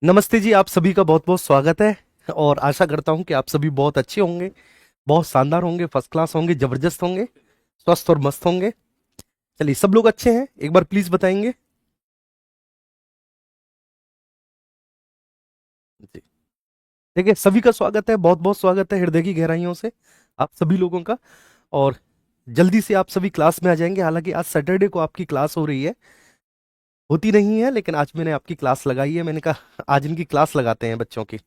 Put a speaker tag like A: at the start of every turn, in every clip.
A: नमस्ते जी, आप सभी का बहुत बहुत स्वागत है। और आशा करता हूं कि आप सभी बहुत अच्छे होंगे, बहुत शानदार होंगे, फर्स्ट क्लास होंगे, जबरदस्त होंगे, स्वस्थ और मस्त होंगे। चलिए, सब लोग अच्छे हैं, एक बार प्लीज बताएंगे। जी। ठीक है, सभी का स्वागत है, बहुत बहुत स्वागत है हृदय की गहराइयों से आप सभी लोगों का। और जल्दी से आप सभी क्लास में आ जाएंगे। हालांकि आज सैटरडे को आपकी क्लास हो रही है, होती नहीं है, लेकिन आज मैंने आपकी क्लास लगाई है। मैंने कहा आज इनकी क्लास लगाते हैं बच्चों की।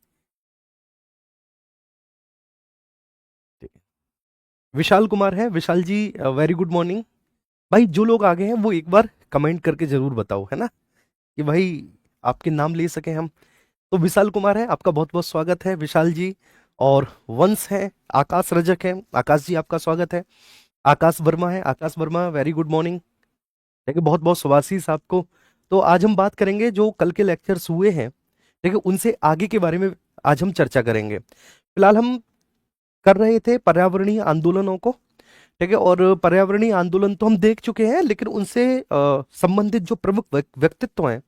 A: ठीक है। विशाल कुमार है, विशाल जी, वेरी गुड मॉर्निंग। भाई, जो लोग आ गए हैं वो एक बार कमेंट करके जरूर बताओ, है ना, कि भाई आपके नाम ले सकें हम। तो विशाल कुमार है, आपका बहुत बहुत स्वागत है विशाल जी। और वंश है, आकाश रजक है, आकाश जी आपका स्वागत है। आकाश वर्मा है, आकाश वर्मा, वेरी गुड मॉर्निंग। ठीक है, बहुत बहुत शुभाशीष आपको। तो आज हम बात करेंगे जो कल के लेक्चर्स हुए हैं, ठीक है, उनसे आगे के बारे में आज हम चर्चा करेंगे। फिलहाल हम कर रहे थे पर्यावरणीय आंदोलनों को। ठीक है, और पर्यावरणीय आंदोलन तो हम देख चुके हैं, लेकिन उनसे संबंधित जो प्रमुख व्यक्तित्व हैं,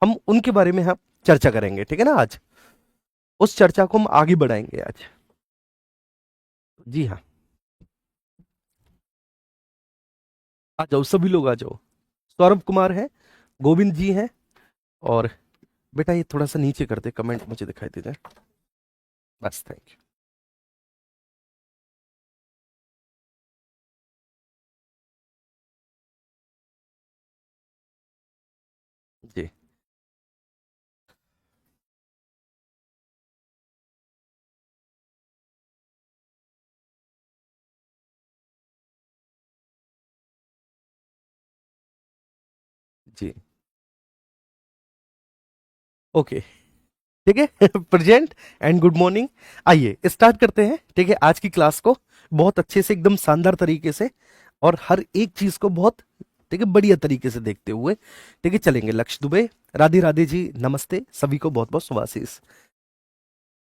A: हम उनके बारे में हम चर्चा करेंगे। ठीक है ना, आज उस चर्चा को हम आगे बढ़ाएंगे आज। जी हाँ, आ जाओ सभी लोग आ जाओ। सौरभ कुमार है, गोविंद जी हैं। और बेटा ये थोड़ा सा नीचे कर दे, कमेंट मुझे दिखाई दे जाए, बस, थैंक यू जी। जी। ओके। ठीक है प्रेजेंट एंड गुड मॉर्निंग। आइए स्टार्ट करते हैं, ठीक है, आज की क्लास को बहुत अच्छे से, एकदम शानदार तरीके से, और हर एक चीज को बहुत, ठीक है, बढ़िया तरीके से देखते हुए, ठीक है, चलेंगे। लक्ष्य दुबे, राधे राधे जी, नमस्ते, सभी को बहुत बहुत शुभाशीष।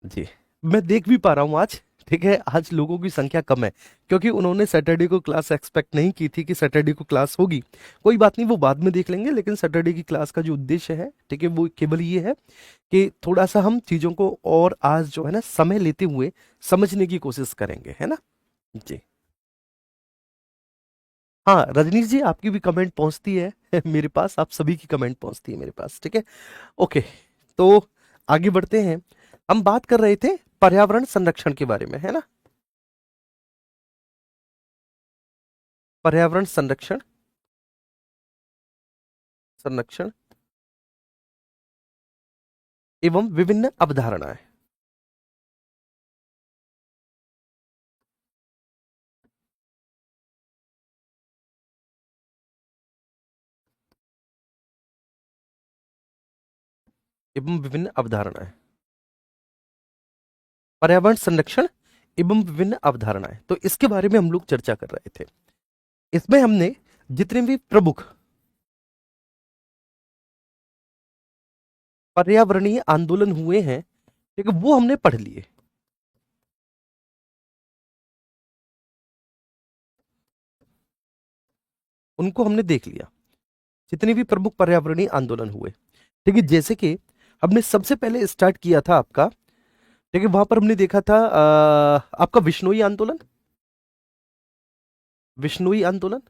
A: जी। मैं देख भी पा रहा हूँ आज, ठीक है, आज लोगों की संख्या कम है, क्योंकि उन्होंने सैटरडे को क्लास एक्सपेक्ट नहीं की थी कि सैटरडे को क्लास होगी। कोई बात नहीं, वो बाद में देख लेंगे, लेकिन सैटरडे की क्लास का जो उद्देश्य है, ठीक है, वो केवल ये है कि थोड़ा सा हम चीज़ों को और आज जो है ना समय लेते हुए समझने की कोशिश करेंगे, है ना। जी। हाँ, रजनीश जी, आपकी भी कमेंट पहुंचती है मेरे पास, आप सभी की कमेंट पहुंचती है मेरे पास, ठीक है। ओके। तो आगे बढ़ते हैं। हम बात कर रहे थे पर्यावरण संरक्षण के बारे में, है ना। पर्यावरण संरक्षण, संरक्षण एवं विभिन्न अवधारणाएं। एवं विभिन्न अवधारणाएं, पर्यावरण संरक्षण एवं विभिन्न अवधारणाएं, तो इसके बारे में हम लोग चर्चा कर रहे थे। इसमें हमने जितने भी प्रमुख पर्यावरणीय आंदोलन हुए हैं, ठीक है, वो हमने पढ़ लिए। उनको हमने देख लिया, जितने भी प्रमुख पर्यावरणीय आंदोलन हुए। ठीक है, जैसे कि हमने सबसे पहले स्टार्ट किया था आपका, ठीक है, वहां पर हमने देखा था आपका विश्नोई आंदोलन, विश्नोई आंदोलन,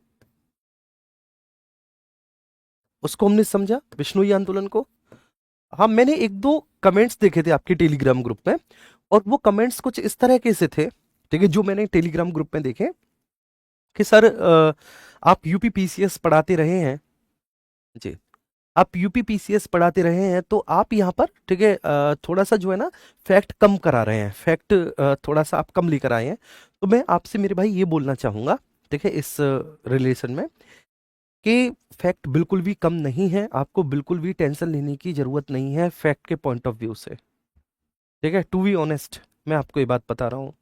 A: उसको हमने समझा, विश्नोई आंदोलन को। हाँ, मैंने एक दो कमेंट्स देखे थे आपके टेलीग्राम ग्रुप में, और वो कमेंट्स कुछ इस तरह के से थे, ठीक है, जो मैंने टेलीग्राम ग्रुप में देखे, कि सर आप यूपी पीसीएस पढ़ाते रहे हैं। जी। आप यूपी पीसीएस पढ़ाते रहे हैं, तो आप यहाँ पर, ठीक है, थोड़ा सा जो है ना फैक्ट कम करा रहे हैं, फैक्ट थोड़ा सा आप कम लेकर आए हैं। तो मैं आपसे मेरे भाई ये बोलना चाहूंगा, ठीक है, इस रिलेशन में, कि फैक्ट बिल्कुल भी कम नहीं है, आपको बिल्कुल भी टेंशन लेने की जरूरत नहीं है फैक्ट के पॉइंट ऑफ व्यू से। ठीक है, टू बी ऑनेस्ट, मैं आपको ये बात बता रहा हूँ,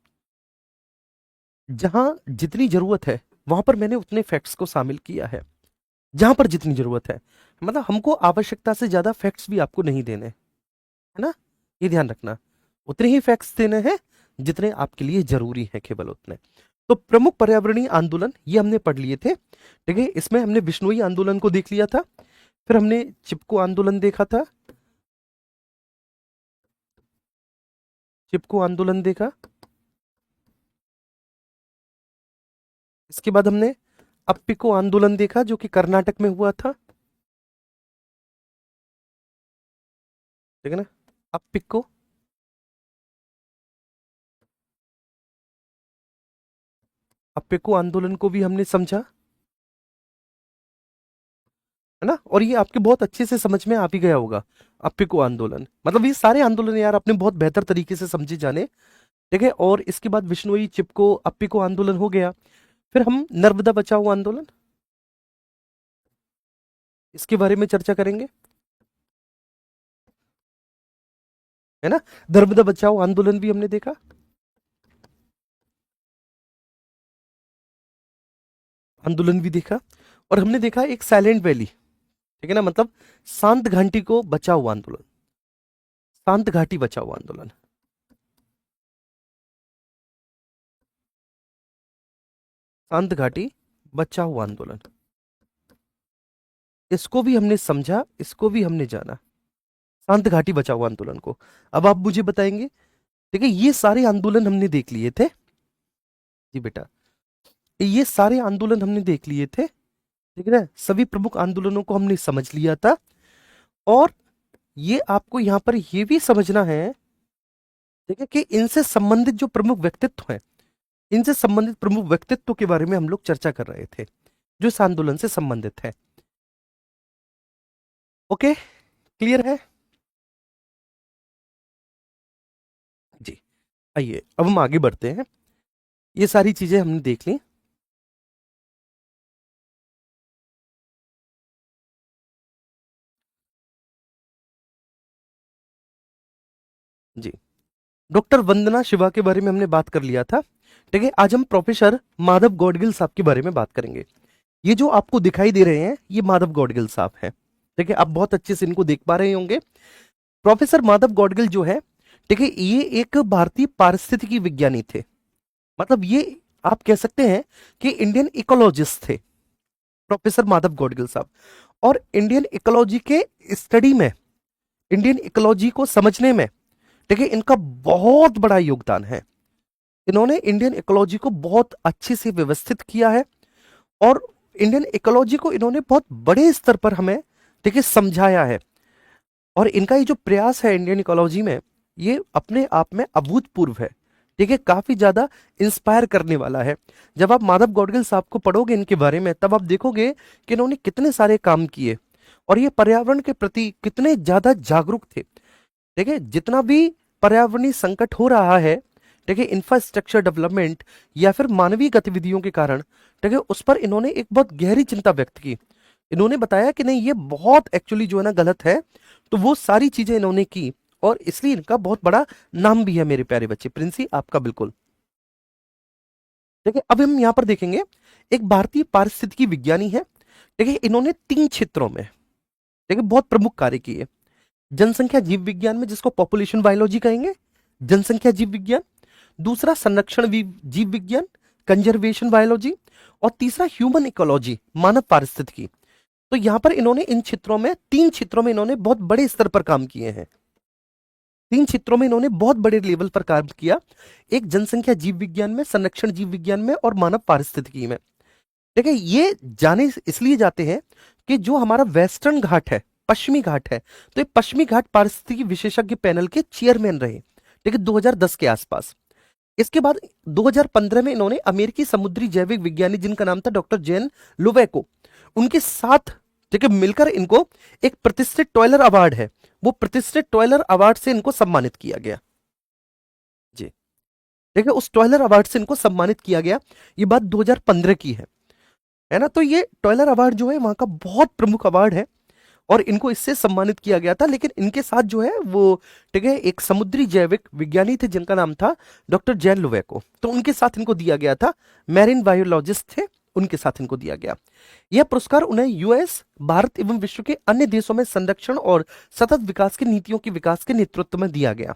A: जहां जितनी जरूरत है वहां पर मैंने उतने फैक्ट्स को शामिल किया है, जहां पर जितनी जरूरत है। मतलब हमको आवश्यकता से ज्यादा फैक्ट्स भी आपको नहीं देने, है ना, ये ध्यान रखना। उतने ही फैक्ट्स देने हैं जितने आपके लिए जरूरी है, केवल उतने। तो प्रमुख पर्यावरणीय आंदोलन ये हमने पढ़ लिए थे, ठीक है। इसमें हमने बिश्नोई आंदोलन को देख लिया था, फिर हमने चिपको आंदोलन देखा था, चिपको आंदोलन देखा। इसके बाद हमने अप्पिको आंदोलन देखा जो कि कर्नाटक में हुआ था, ठीक है ना। अप्पिको अप्पिको आंदोलन को भी हमने समझा, है ना। और ये आपके बहुत अच्छे से समझ में आ भी गया होगा। अप्पिको आंदोलन मतलब ये सारे आंदोलन यार आपने बहुत बेहतर तरीके से समझे जाने, ठीक है। और इसके बाद विश्नोई चिपको अप्पिको आंदोलन हो गया। फिर हम नर्मदा बचाओ आंदोलन, इसके बारे में चर्चा करेंगे, है ना। नर्मदा बचाओ आंदोलन भी हमने देखा, आंदोलन भी देखा। और हमने देखा एक साइलेंट वैली, ठीक है ना, मतलब शांत घाटी को बचाओ आंदोलन, शांत घाटी बचाओ आंदोलन, शांत घाटी बचाओ आंदोलन। इसको भी हमने समझा, इसको भी हमने जाना, शांत घाटी बचाओ आंदोलन को। अब आप मुझे बताएंगे, ठीक है, ये सारे आंदोलन हमने देख लिए थे जी बेटा, ये सारे आंदोलन हमने देख लिए थे, ठीक है ना। सभी प्रमुख आंदोलनों को हमने समझ लिया था। और ये आपको यहां पर ये भी समझना है, ठीक है, कि इनसे संबंधित जो प्रमुख व्यक्तित्व हैं, इनसे संबंधित प्रमुख व्यक्तित्व के बारे में हम लोग चर्चा कर रहे थे जो इस आंदोलन से संबंधित है। ओके, क्लियर है जी। आइए अब हम आगे बढ़ते हैं, ये सारी चीजें हमने देख ली। जी, डॉक्टर वंदना शिवा के बारे में हमने बात कर लिया था, ठीक है। आज हम प्रोफेसर माधव गौडगिल साहब के बारे में बात करेंगे। ये जो आपको दिखाई दे रहे हैं ये माधव गौडगिल साहब हैं, ठीक है। आप बहुत अच्छे से इनको देख पा रहे होंगे। प्रोफेसर माधव गौडगिल जो है, ठीक है, ये एक भारतीय पारिस्थितिकी विज्ञानी थे, मतलब ये आप कह सकते हैं कि इंडियन इकोलॉजिस्ट थे प्रोफेसर माधव गौडगिल साहब। और इंडियन इकोलॉजी के स्टडी में, इंडियन इकोलॉजी को समझने में, ठीक है, इनका बहुत बड़ा योगदान है। इन्होंने इंडियन इकोलॉजी को बहुत अच्छे से व्यवस्थित किया है और इंडियन इकोलॉजी को इन्होंने बहुत बड़े स्तर पर हमें, ठीक है, समझाया है। और इनका ये जो प्रयास है इंडियन इकोलॉजी में, ये अपने आप में अभूतपूर्व है, ठीक है, काफी ज्यादा इंस्पायर करने वाला है। जब आप माधव गौडगिल साहब को पढ़ोगे इनके बारे में, तब आप देखोगे कि इन्होंने कितने सारे काम किए और ये पर्यावरण के प्रति कितने ज्यादा जागरूक थे, ठीक है। जितना भी पर्यावरणीय संकट हो रहा है, ठीक है, इंफ्रास्ट्रक्चर डेवलपमेंट या फिर मानवीय गतिविधियों के कारण, ठीक है, उस पर इन्होंने एक बहुत गहरी चिंता व्यक्त की। इन्होंने बताया कि नहीं ये बहुत एक्चुअली जो है ना गलत है, तो वो सारी चीजें इन्होंने की और इसलिए इनका बहुत बड़ा नाम भी है मेरे प्यारे बच्चे। प्रिंसी आपका बिल्कुल, ठीक है। अब हम यहां पर देखेंगे, एक भारतीय पारिस्थितिकी विज्ञानी है, ठीक है। इन्होंने 3 क्षेत्रों में, ठीक है, बहुत प्रमुख कार्य किए। जनसंख्या जीव विज्ञान में, जिसको पॉपुलेशन बायोलॉजी कहेंगे, जनसंख्या जीव विज्ञान। दूसरा संरक्षण जीव विज्ञान, कंजर्वेशन बायोलॉजी। और तीसरा ह्यूमन इकोलॉजी, मानव पारिस्थितिकी। तो यहां पर इन्होंने इन क्षेत्रों में, 3 क्षेत्रों में इन्होंने बहुत बड़े स्तर पर काम किए हैं। 3 क्षेत्रों में इन्होंने बहुत बड़े लेवल पर काम किया, एक जनसंख्या जीव विज्ञान में, संरक्षण जीव विज्ञान में और मानव पारिस्थितिकी में। देखिए ये जाने इसलिए जाते हैं कि जो हमारा वेस्टर्न घाट है, पश्चिमी घाट है, तो ये पश्चिमी घाट पारिस्थितिकी विशेषज्ञ पैनल के चेयरमैन रहे, ठीक है, 2010 के आसपास। इसके बाद 2015 में इन्होंने अमेरिकी समुद्री जैविक विज्ञानी जिनका नाम था डॉक्टर जैन लुवेको, उनके साथ, ठीक है, मिलकर इनको एक प्रतिष्ठित टॉयलर अवार्ड है, वो प्रतिष्ठित टॉयलर अवार्ड से इनको सम्मानित किया गया जी, ठीक है, उस टॉयलर अवार्ड से इनको सम्मानित किया गया। ये बात 2015 की है ना। तो ये टॉयलर अवार्ड जो है वहां का बहुत प्रमुख अवार्ड है और इनको इससे सम्मानित किया गया था। लेकिन इनके साथ जो है वो, ठीक है, एक समुद्री जैविक विज्ञानी थे जिनका नाम था डॉक्टर जैन लुवेको, तो उनके साथ इनको दिया गया था। मैरीन बायोलॉजिस्ट थे, उनके साथ इनको दिया गया। यह पुरस्कार उन्हें यूएस, भारत एवं विश्व के अन्य देशों में संरक्षण और सतत विकास की नीतियों के विकास के नेतृत्व में दिया गया।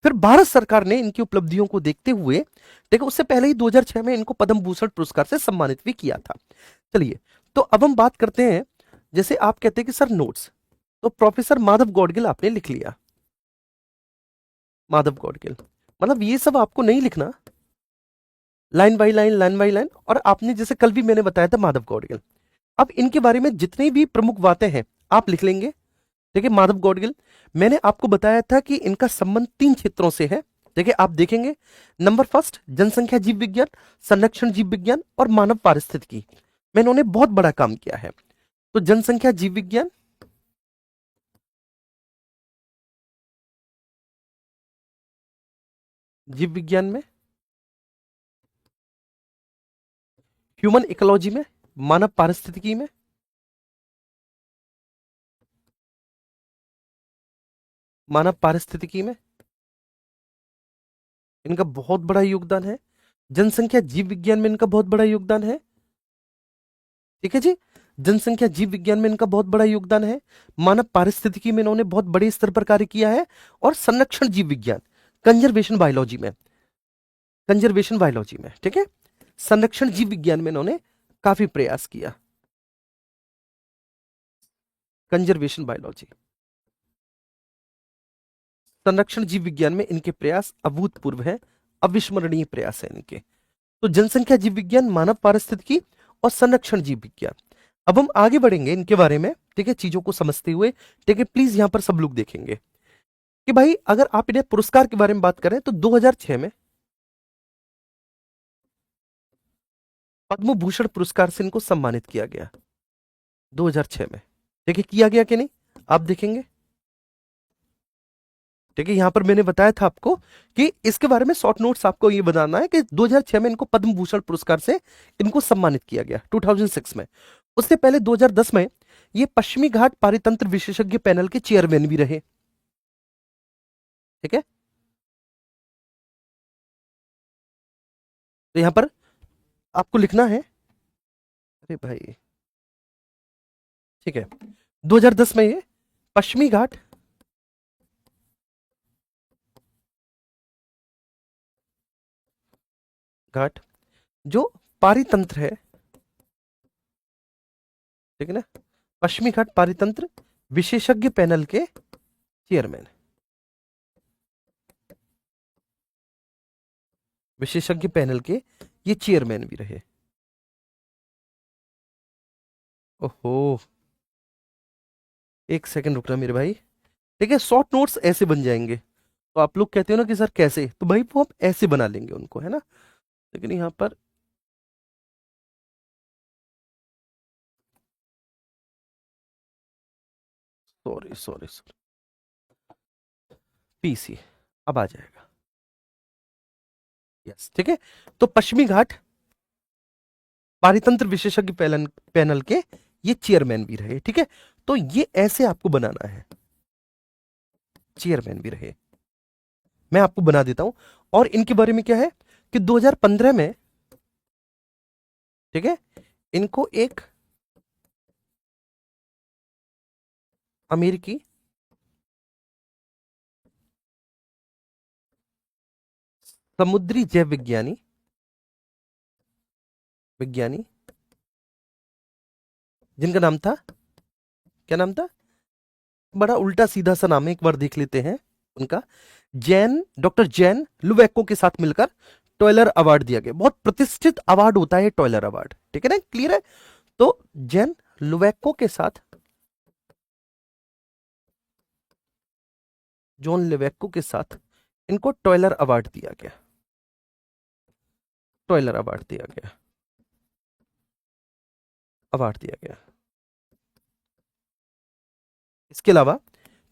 A: फिर भारत सरकार ने इनकी उपलब्धियों को देखते हुए, ठीक है, उससे पहले ही 2006 में इनको पद्म भूषण पुरस्कार से सम्मानित भी किया था। चलिए, तो अब हम बात करते हैं, जैसे आप कहते हैं कि सर नोट्स, तो प्रोफेसर माधव गौडगिल आपने लिख लिया, माधव गौडगिल, मतलब ये सब आपको नहीं लिखना, line by line, line by line. और आपने जैसे कल भी मैंने बताया था माधव गौड़गिल, अब इनके बारे में जितनी भी प्रमुख बातें हैं आप लिख लेंगे। देखिए माधव गौडगिल, मैंने आपको बताया था कि इनका संबंध 3 क्षेत्रों से है। देखिए आप देखेंगे, नंबर फर्स्ट जनसंख्या जीव विज्ञान, संरक्षण जीव विज्ञान और मानव पारिस्थितिकी में इन्होंने बहुत बड़ा काम किया है। तो जनसंख्या जीव विज्ञान, जीव विज्ञान में, ह्यूमन इकोलॉजी में, मानव पारिस्थितिकी में, मानव पारिस्थितिकी में इनका बहुत बड़ा योगदान है। जनसंख्या जीव विज्ञान में इनका बहुत बड़ा योगदान है। ठीक है जी, जनसंख्या जीव विज्ञान में इनका बहुत बड़ा योगदान है। मानव पारिस्थितिकी में इन्होंने बहुत बड़े स्तर पर कार्य किया है। और संरक्षण जीव विज्ञान, कंजर्वेशन बायोलॉजी में, कंजर्वेशन बायोलॉजी में, ठीक है, संरक्षण जीव विज्ञान में इन्होंने काफी प्रयास किया। कंजर्वेशन बायोलॉजी, संरक्षण जीव विज्ञान में इनके प्रयास अभूतपूर्व है, अविस्मरणीय प्रयास है इनके। तो जनसंख्या जीव विज्ञान, मानव पारिस्थितिकी और संरक्षण जीव विज्ञान। अब हम आगे बढ़ेंगे इनके बारे में, ठीक है, चीजों को समझते हुए। ठीक है, प्लीज यहां पर सब लोग देखेंगे कि भाई अगर आप इन्हें पुरस्कार के बारे में बात करें तो 2006 में पद्म भूषण पुरस्कार से इनको सम्मानित किया गया, 2006 में। ठीक है, किया गया कि नहीं आप देखेंगे। ठीक है, यहां पर मैंने बताया था आपको कि इसके बारे में शॉर्ट नोट्स आपको ये बताना है कि 2006 में इनको पद्म भूषण पुरस्कार से इनको सम्मानित किया गया, 2006 में। उससे पहले 2010 में ये पश्चिमी घाट पारितंत्र विशेषज्ञ पैनल के चेयरमैन भी रहे। ठीक है, तो यहां पर आपको लिखना है, अरे भाई, ठीक है, 2010 में ये पश्चिमी घाट घाट जो पारितंत्र है, ठीक है ना, पश्चिमी घाट पारितंत्र विशेषज्ञ पैनल के चेयरमैन, विशेषज्ञ पैनल के ये चेयरमैन भी रहे। ओहो, एक सेकंड रुकना मेरे भाई। ठीक है, शॉर्ट नोट्स ऐसे बन जाएंगे। तो आप लोग कहते हो ना कि सर कैसे, तो भाई वो हम ऐसे बना लेंगे उनको, है ना। लेकिन यहां पर सॉरी सॉरी सॉरी, पीसी अब आ जाएगा। यस, ठीक है, तो पश्चिमी घाट पारितंत्र विशेषज्ञ पैनल पैनल के ये चेयरमैन भी रहे। ठीक है, तो ये ऐसे आपको बनाना है, चेयरमैन भी रहे, मैं आपको बना देता हूं। और इनके बारे में क्या है कि 2015 में, ठीक है, इनको एक अमेरिकी समुद्री जैव विज्ञानी विज्ञानी जिनका नाम था, क्या नाम था, बड़ा उल्टा सीधा सा नाम है, एक बार देख लेते हैं उनका, जैन, डॉक्टर जैन लुवेक्को के साथ मिलकर टॉयलर अवार्ड दिया गया। बहुत प्रतिष्ठित अवार्ड होता है टॉयलर अवार्ड, ठीक है ना, क्लियर है। तो जैन लुवेक्को के साथ, जॉन लुवेक्को के साथ इनको टॉयलर अवार्ड दिया गया, टॉयलर अवार्ड दिया गया, अवार्ड दिया गया। इसके अलावा,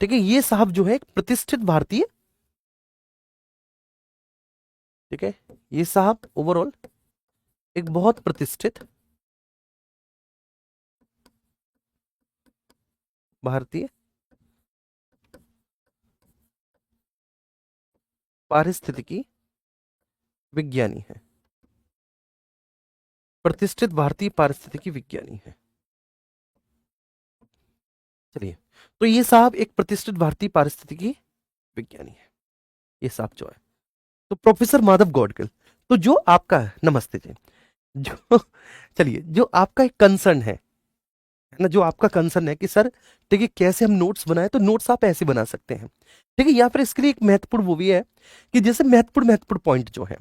A: ठीक है, ये साहब जो है एक प्रतिष्ठित भारतीय, ठीक है, ये साहब ओवरऑल एक बहुत प्रतिष्ठित भारतीय पारिस्थितिकी विज्ञानी है, प्रतिष्ठित भारतीय पारिस्थितिकी विज्ञानी है। चलिए, तो ये साहब एक प्रतिष्ठित भारतीय पारिस्थितिकी विज्ञानी है, ये साहब जो है। तो प्रोफेसर माधव गौडगिल, तो जो आपका, नमस्ते जी, जो चलिए, जो आपका एक कंसर्न है है ना, जो आपका कंसर्न है कि सर ठीक है कैसे हम नोट्स बनाए, तो नोट्स आप ऐसे बना सकते हैं, ठीक है। या फिर इसके लिए एक महत्वपूर्ण वो भी है कि जैसे महत्वपूर्ण महत्वपूर्ण पॉइंट जो है,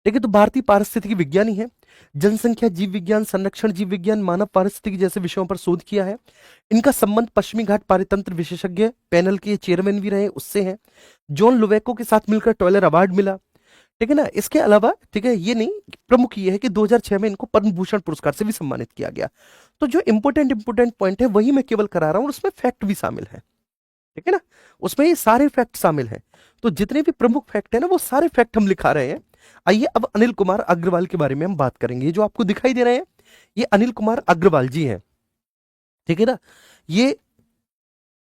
A: ठीक है, तो भारतीय पारिस्थितिकी विज्ञानी है, जनसंख्या जीव विज्ञान, संरक्षण जीव विज्ञान, मानव पारिस्थितिकी जैसे विषयों पर शोध किया है। इनका संबंध पश्चिमी घाट पारितंत्र विशेषज्ञ पैनल के चेयरमैन भी रहे उससे है। जॉन लुवेको के साथ मिलकर टॉयलर अवार्ड मिला, ठीक है ना। इसके अलावा ठीक है ये नहीं, प्रमुख ये है कि 2006 में इनको पद्म भूषण पुरस्कार से भी सम्मानित किया गया। तो जो इंपोर्टेंट पॉइंट है वही मैं केवल करा रहा हूं, और उसमें फैक्ट भी शामिल है, ठीक है ना, उसमें ये सारे फैक्ट शामिल हैं। तो जितने भी प्रमुख फैक्ट है ना वो सारे फैक्ट हम लिखा रहे हैं। आइए अब अनिल कुमार अग्रवाल के बारे में हम बात करेंगे। ये जो आपको दिखाई दे रहे हैं ये अनिल कुमार अग्रवाल जी हैं, ठीक है ना। ये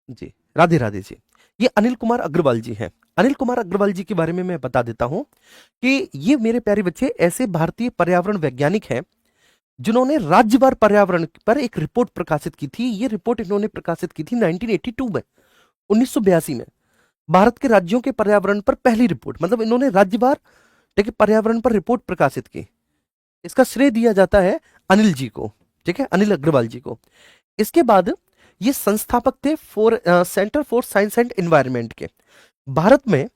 A: जी, राधे राधे जी, ये अनिल कुमार अग्रवाल जी हैं। अनिल कुमार अग्रवाल जी के बारे में मैं बता देता हूं कि ये मेरे प्यारे बच्चे ऐसे भारतीय पर्यावरण वैज्ञानिक हैं जिन्होंने राज्यवार पर्यावरण पर एक रिपोर्ट प्रकाशित की थी। ये रिपोर्ट इन्होंने प्रकाशित की थी 1982 में, 1982 में। भारत के राज्यों के पर्यावरण पर पहली रिपोर्ट, मतलब इन्होंने राज्यवार ठीक है पर्यावरण पर रिपोर्ट प्रकाशित की। इसका श्रेय दिया जाता है अनिल जी को, ठीक है, अनिल अग्रवाल जी को। इसके बाद ये संस्थापक थे centre for science and environment के। भारत में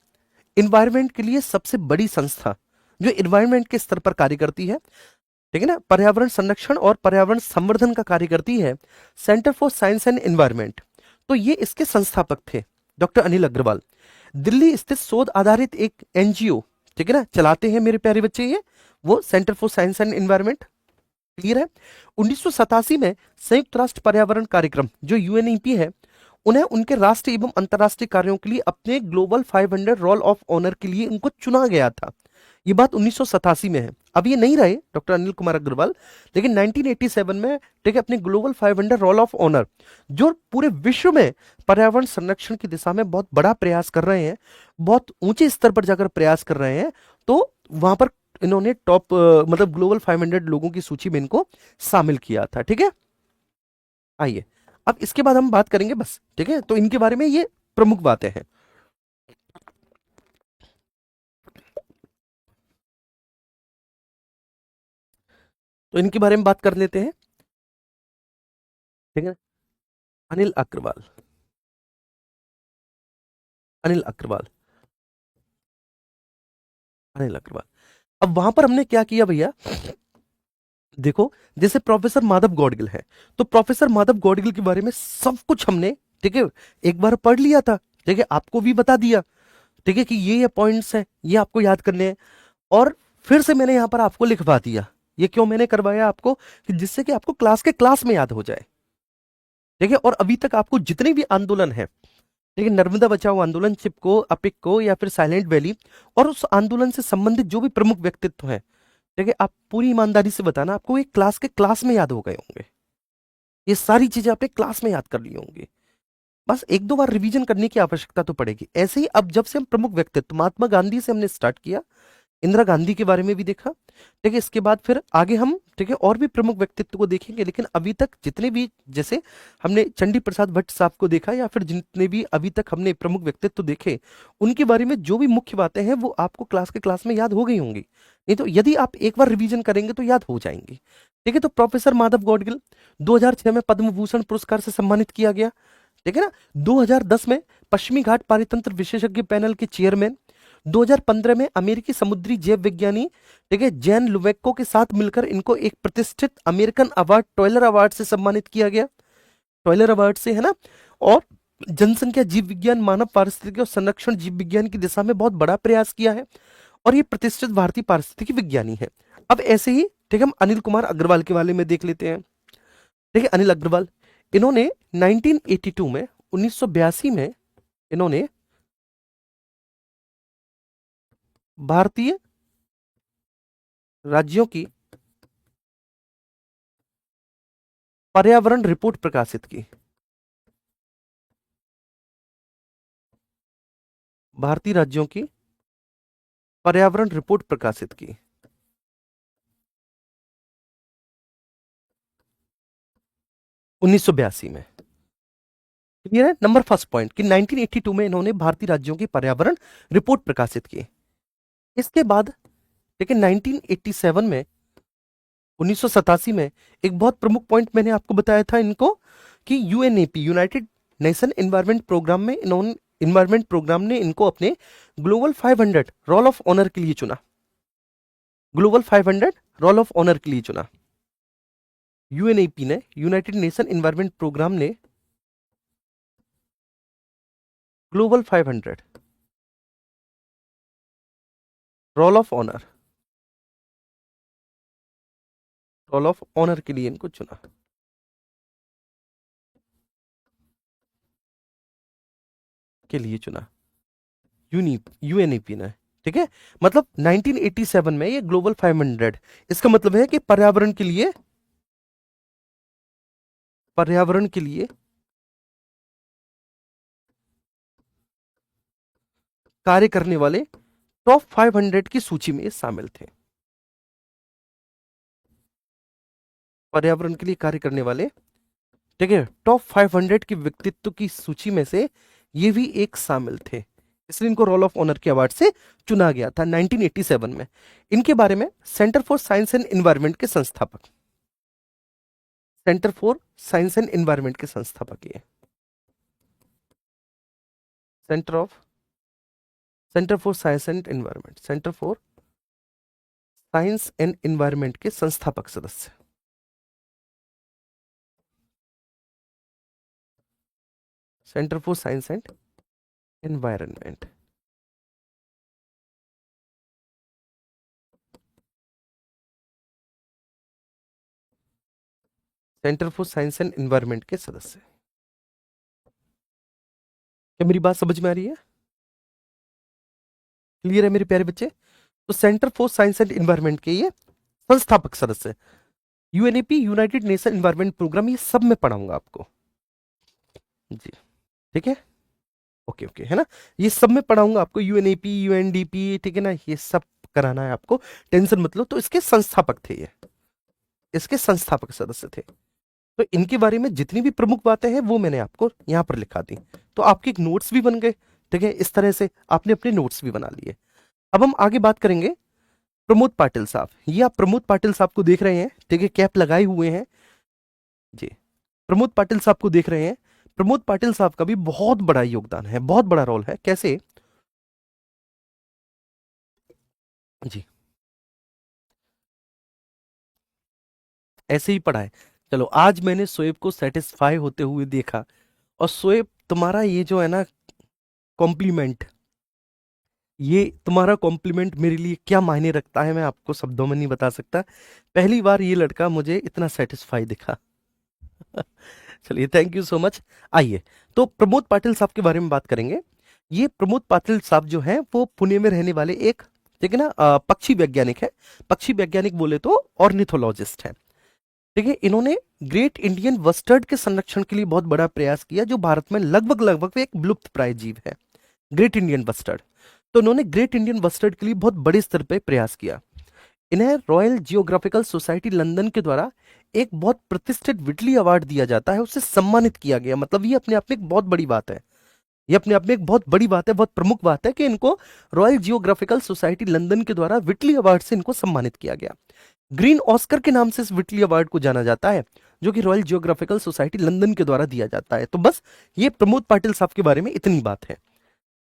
A: एनवायरनमेंट के लिए सबसे बड़ी संस्था जो एनवायरनमेंट के स्तर पर कार्य करती है, ठीक है ना, पर्यावरण संरक्षण और पर्यावरण संवर्धन का कार्य करती है, centre for science and environment. तो ये इसके संस्थापक थे डॉक्टर अनिल अग्रवाल। दिल्ली स्थित शोध आधारित एक एनजीओ, ठीक है ना, चलाते हैं मेरे प्यारे बच्चे ये, वो centre for science and environment. Clear है। 1987 में संयुक्त राष्ट्र पर्यावरण कार्यक्रम जो यूएनईपी है, उन्हें उनके राष्ट्रीय एवं अंतर्राष्ट्रीय कार्यों के लिए अपने ग्लोबल 500 रोल ऑफ ऑनर के लिए उनको चुना गया था। ये बात 1987 में है। अब ये नहीं रहे डॉक्टर अनिल कुमार अग्रवाल, लेकिन 1987 में ठीक है अपने ग्लोबल 500 रोल ऑफ ऑनर, जो पूरे विश्व में पर्यावरण संरक्षण की दिशा में बहुत बड़ा प्रयास कर रहे हैं, बहुत ऊंचे स्तर पर जाकर प्रयास कर रहे हैं, तो वहां पर इन्होंने टॉप मतलब ग्लोबल 500 लोगों की सूची में इनको शामिल किया था, ठीक है। आइए अब इसके बाद हम बात करेंगे बस, ठीक है, तो इनके बारे में ये प्रमुख बातें हैं। तो इनके बारे में बात कर लेते हैं, ठीक है। अनिल अग्रवाल, अनिल अग्रवाल, अनिल अग्रवाल। अब वहां पर हमने क्या किया भैया, देखो जैसे प्रोफेसर माधव गौडगिल है, तो प्रोफेसर माधव गौडगिल के बारे में सब कुछ हमने ठीक है एक बार पढ़ लिया था, ठीक है, आपको भी बता दिया, ठीक है, कि ये पॉइंट्स हैं ये आपको याद करने हैं। और फिर से मैंने यहां पर आपको लिखवा दिया। ये क्यों मैंने करवाया आपको, कि जिससे कि आपको क्लास के क्लास में याद हो जाए, ठीक है। और अभी तक आपको जितने भी आंदोलन है, ठीक है, नर्मदा बचाओ आंदोलन, चिपको, अपिको या फिर साइलेंट वैली, और उस आंदोलन से संबंधित जो भी प्रमुख व्यक्तित्व हैं, ठीक है, आप पूरी ईमानदारी से बताना आपको एक क्लास के क्लास में याद हो गए होंगे। ये सारी चीजें आपने क्लास में याद कर ली होंगी। बस एक दो बार रिवीजन करने की आवश्यकता तो पड़ेगी। ऐसे ही अब जब से हम प्रमुख व्यक्तित्व महात्मा गांधी से हमने स्टार्ट किया, इंदिरा गांधी के बारे में भी देखा, ठीक है, इसके बाद फिर आगे हम ठीक है और भी प्रमुख व्यक्तित्व को देखेंगे। लेकिन अभी तक जितने भी, जैसे हमने चंडी प्रसाद भट्ट साहब को देखा, या फिर जितने भी अभी तक हमने प्रमुख व्यक्तित्व देखे, उनके बारे में जो भी मुख्य बातें हैं वो आपको क्लास के क्लास में याद हो गई होंगी। नहीं तो यदि आप एक बार रिवीजन करेंगे तो याद हो जाएंगी, ठीक है। तो प्रोफेसर माधव गौडगिल 2006 में पद्म भूषण पुरस्कार से सम्मानित किया गया, ठीक है ना। 2010 में पश्चिमी घाट पारितंत्र विशेषज्ञ पैनल के चेयरमैन। 2015 में अमेरिकी समुद्री जैव विज्ञानी, ठीक है, जैन लुवेक्को के साथ मिलकर इनको एक प्रतिष्ठित अमेरिकन अवार्ड टॉयलर अवार्ड से सम्मानित किया गया, टॉयलर अवार्ड से, है ना। और जनसंख्या जीव विज्ञान, मानव पारिस्थितिकी और संरक्षण जीव विज्ञान की दिशा में बहुत बड़ा प्रयास किया है, और ये प्रतिष्ठित भारतीय पारिस्थितिकी विज्ञानी है। अब ऐसे ही ठीक है हम अनिल कुमार अग्रवाल के बारे में देख लेते हैं, ठीक है। अनिल अग्रवाल, इन्होंने 1982 में, 1982 में इन्होंने भारतीय राज्यों की पर्यावरण रिपोर्ट प्रकाशित की, भारतीय राज्यों की पर्यावरण रिपोर्ट प्रकाशित की 1982 में। क्लियर है। नंबर फर्स्ट पॉइंट कि 1982 में इन्होंने भारतीय राज्यों की पर्यावरण रिपोर्ट प्रकाशित की। इसके बाद लेकिन 1987 में 1987 में एक बहुत प्रमुख पॉइंट मैंने आपको बताया था इनको, कि UNEP, united nation environment programme में इन्होंने, इन्वायरमेंट प्रोग्राम ने इनको अपने ग्लोबल 500 रोल ऑफ ऑनर के लिए चुना। ग्लोबल 500 रोल ऑफ ऑनर के लिए चुना यूएनईपी ने, यूनाइटेड नेशन एनवायरनमेंट प्रोग्राम ने global 500 role of honour, role of honour के लिए इनको चुना। के लिए चुना यूएनईपी ने, ठीक है। मतलब 1987 में ये ग्लोबल 500, इसका मतलब है कि पर्यावरण के लिए, पर्यावरण के लिए कार्य करने वाले टॉप 500 की सूची में ये शामिल थे। पर्यावरण के लिए कार्य करने वाले, ठीक है, टॉप 500 के व्यक्तित्व की सूची में से ये भी एक शामिल थे, इसलिए इनको रोल ऑफ ऑनर के अवार्ड से चुना गया था 1987 में। इनके बारे में centre for science and environment के संस्थापक, centre for science and environment के संस्थापक ये, centre of, centre for science and environment, centre for science and environment के संस्थापक सदस्य, centre for science and environment. Centre for science and environment के सदस्य। क्या मेरी बात समझ में आ रही है? क्लियर है मेरे प्यारे बच्चे? तो centre for science and environment के ये संस्थापक सदस्य, UNEP, united nation environment programme, ये सब मैं पढ़ाऊंगा आपको जी, ठीक है। ओके ओके, है ना, ये सब मैं पढ़ाऊंगा आपको, यूएनईपी, यूएनडीपी, ठीक है ना, ये सब कराना है आपको, टेंशन मत लो। तो इसके संस्थापक थे ये, इसके संस्थापक सदस्य थे। तो इनके बारे में जितनी भी प्रमुख बातें हैं वो मैंने आपको यहां पर लिखा दी। तो आपके एक नोट्स भी बन गए, ठीक है, इस तरह से आपने अपने नोट्स भी बना लिए। अब हम आगे बात करेंगे प्रमोद पाटिल साहब। ये आप प्रमोद पाटिल साहब को देख रहे हैं, ठीक है, कैप लगाए हुए हैं जी, प्रमोद पाटिल साहब को देख रहे हैं। प्रमोद पाटिल साहब का भी बहुत बड़ा योगदान है, बहुत बड़ा रोल है। कैसे जी, ऐसे ही पढ़ा है। चलो, आज मैंने शोएब को सेटिस्फाई होते हुए देखा, और शोएब, तुम्हारा ये जो है ना कॉम्प्लीमेंट, ये तुम्हारा कॉम्प्लीमेंट मेरे लिए क्या मायने रखता है मैं आपको शब्दों में नहीं बता सकता। पहली बार ये लड़का मुझे इतना सेटिस्फाई दिखा। चलिए, थैंक यू सो मच। आइए, तो प्रमोद पाटिल साहब के बारे में बात करेंगे। ये प्रमोद पाटिल साहब जो हैं वो पुणे में रहने वाले एक, ठीक है ना, पक्षी वैज्ञानिक है। पक्षी वैज्ञानिक बोले तो ऑर्निथोलॉजिस्ट है, ठीक है। इन्होंने ग्रेट इंडियन बस्टर्ड के संरक्षण के लिए बहुत बड़ा प्रयास किया, जो भारत में लगभग लगभग एक विलुप्त प्राय जीव है, ग्रेट इंडियन बस्टर्ड। तो उन्होंने ग्रेट इंडियन बस्टर्ड के लिए बहुत बड़े स्तर पर प्रयास किया। इन्हें रॉयल जियोग्राफिकल सोसाइटी लंदन के द्वारा एक बहुत प्रतिष्ठित विटली अवार्ड दिया जाता है, उससे सम्मानित किया गया। मतलब ये अपने आप में एक बहुत बड़ी बात है, ये अपने आप में एक बहुत बड़ी बात है, बहुत प्रमुख बात है कि इनको रॉयल जियोग्राफिकल सोसाइटी लंदन के द्वारा विटली अवार्ड से इनको सम्मानित किया गया। ग्रीन ऑस्कर के नाम से इस विटली अवार्ड को जाना जाता है, जो कि रॉयल जियोग्राफिकल सोसाइटी लंदन के द्वारा दिया जाता है। तो बस ये प्रमोद पाटिल साहब के बारे में इतनी बात है,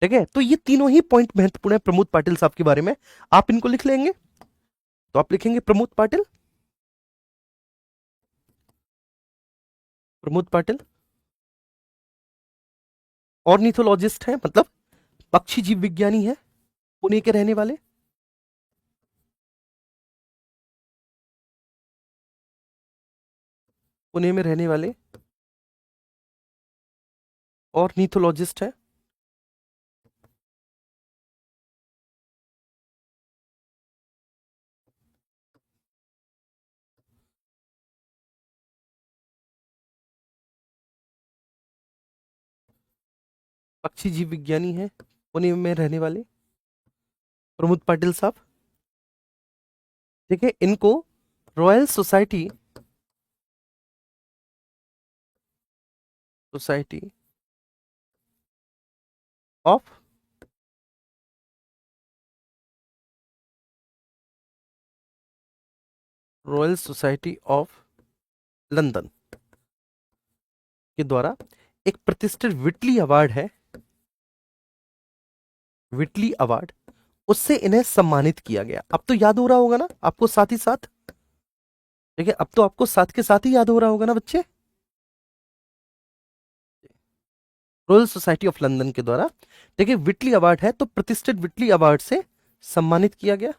A: ठीक है। तो ये तीनों ही पॉइंट महत्वपूर्ण है प्रमोद पाटिल साहब के बारे में। आप इनको लिख लेंगे, तो आप लिखेंगे प्रमोद पाटिल, प्रमोद पाटिल ऑर्निथोलॉजिस्ट है, मतलब पक्षी जीव विज्ञानी है, पुणे के रहने वाले, पुणे में रहने वाले ऑर्निथोलॉजिस्ट है। पक्षी जीव विज्ञानी है, पुणे में रहने वाले प्रमोद पाटिल साहब, ठीक है। इनको royal society, society of royal society of London के द्वारा एक प्रतिष्ठित विटली अवार्ड है, विटली अवार्ड, उससे इन्हें सम्मानित किया गया। अब तो याद हो रहा होगा ना आपको साथ ही साथ, ठीक है, अब तो आपको साथ के साथ ही याद हो रहा होगा ना बच्चे। रॉयल सोसाइटी ऑफ लंदन के द्वारा देखिए विटली अवार्ड है, तो प्रतिष्ठित विटली अवार्ड से सम्मानित किया गया।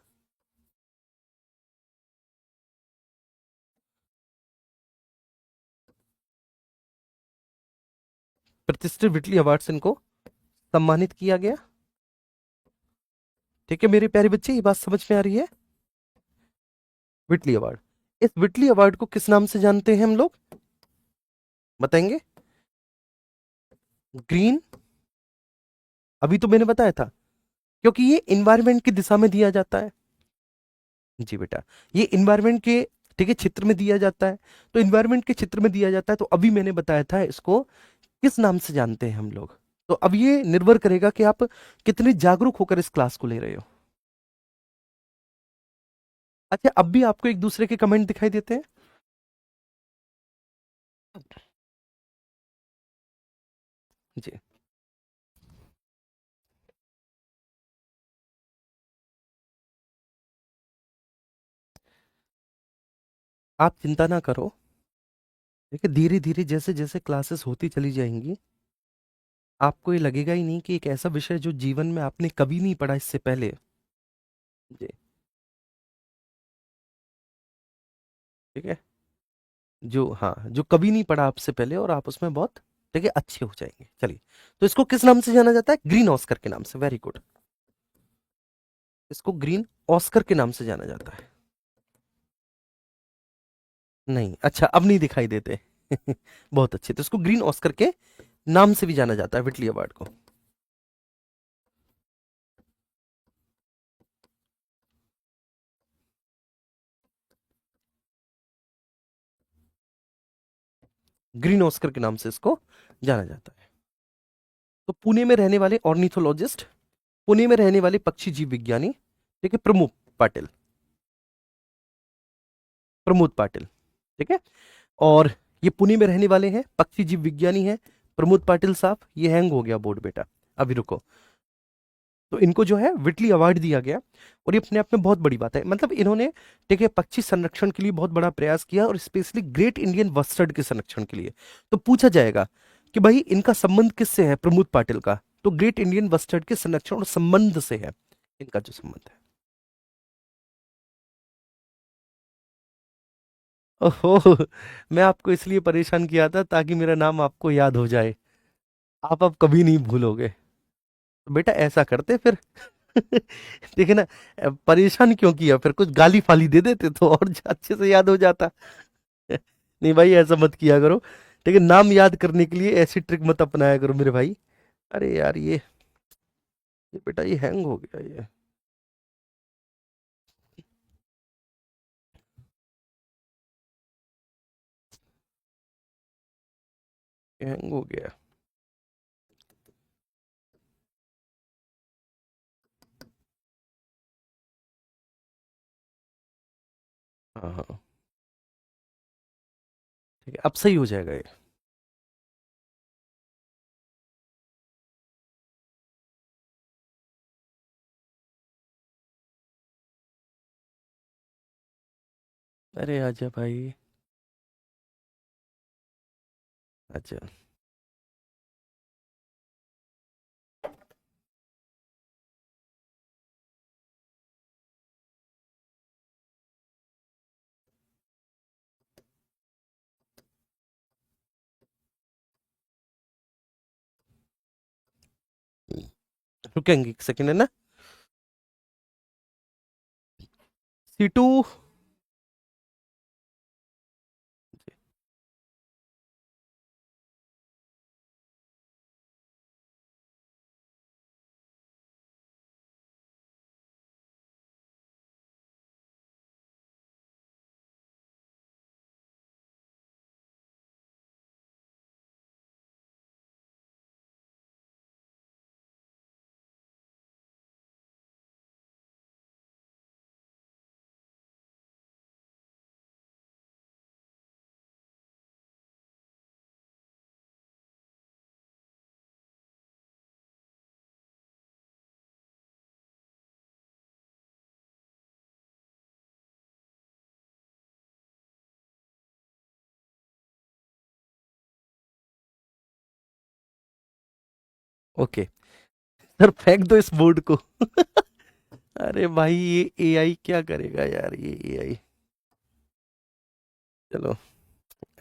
A: प्रतिष्ठित विटली अवार्ड से इनको सम्मानित किया गया। ठीक है मेरे प्यारे बच्चे, ये बात समझ में आ रही है। विटली अवार्ड, इस विटली अवार्ड को किस नाम से जानते हैं हम लोग, बताएंगे। ग्रीन, अभी तो मैंने बताया था, क्योंकि ये इन्वायरमेंट की दिशा में दिया जाता है। जी बेटा, ये इन्वायरमेंट के, ठीक है, क्षेत्र में दिया जाता है। तो इन्वायरमेंट के क्षेत्र में दिया जाता है, तो अभी मैंने बताया था इसको किस नाम से जानते हैं हम लोग। तो अब ये निर्भर करेगा कि आप कितने जागरूक होकर इस क्लास को ले रहे हो। अच्छा, अब भी आपको एक दूसरे के कमेंट दिखाई देते हैं। जी, आप चिंता ना करो। देखिए धीरे धीरे जैसे जैसे क्लासेस होती चली जाएंगी, आपको ये लगेगा ही नहीं कि एक ऐसा विषय जो जीवन में आपने कभी नहीं पढ़ा इससे पहले। जी, ठीक है, जो, हाँ, जो कभी नहीं पढ़ा आपसे पहले और आप उसमें बहुत, ठीक है, अच्छे हो जाएंगे। चलिए, तो इसको किस नाम से जाना जाता है, ग्रीन ऑस्कर के नाम से। वेरी गुड, इसको ग्रीन ऑस्कर के नाम से जाना जाता है। नहीं, अच्छा, अब नहीं दिखाई देते। बहुत अच्छे, तो इसको ग्रीन ऑस्कर के नाम से भी जाना जाता है, विटली अवार्ड को। ग्रीन ऑस्कर के नाम से इसको जाना जाता है। तो पुणे में रहने वाले ऑर्निथोलॉजिस्ट, पुणे में रहने वाले पक्षी जीव विज्ञानी, ठीक है, प्रमोद पाटिल, प्रमोद पाटिल, ठीक है। और ये पुणे में रहने वाले हैं, पक्षी जीव विज्ञानी हैं प्रमोद पाटिल साहब। ये हैंग हो गया बोर्ड बेटा, अभी रुको। तो इनको जो है विटली अवार्ड दिया गया, और ये अपने आप में बहुत बड़ी बात है। मतलब इन्होंने, ठीक है, पक्षी संरक्षण के लिए बहुत बड़ा प्रयास किया, और स्पेशली ग्रेट इंडियन बस्टर्ड के संरक्षण के लिए। तो पूछा जाएगा कि भाई इनका संबंध किससे है, प्रमोद पाटिल का, तो ग्रेट इंडियन बस्टर्ड के संरक्षण और संबंध से है इनका जो संबंध है। ओहो, मैं आपको इसलिए परेशान किया था ताकि मेरा नाम आपको याद हो जाए, आप अब कभी नहीं भूलोगे। तो बेटा ऐसा करते फिर। देखे ना, परेशान क्यों किया, फिर कुछ गाली फाली दे देते तो और अच्छे से याद हो जाता। नहीं भाई, ऐसा मत किया करो, ठीक है, नाम याद करने के लिए ऐसी ट्रिक मत अपनाया करो मेरे भाई। अरे यार, ये बेटा, ये हैंग हो गया, ये हैंग हो गया। हाँ हाँ, ठीक है, अब सही हो जाएगा ये। अरे आजा भाई, अच्छा। रुकेंगे एक सेकंड, है ना। C2, ओके सर, फेंक दो इस बोर्ड को। अरे भाई ये एआई क्या करेगा यार, ये एआई। चलो।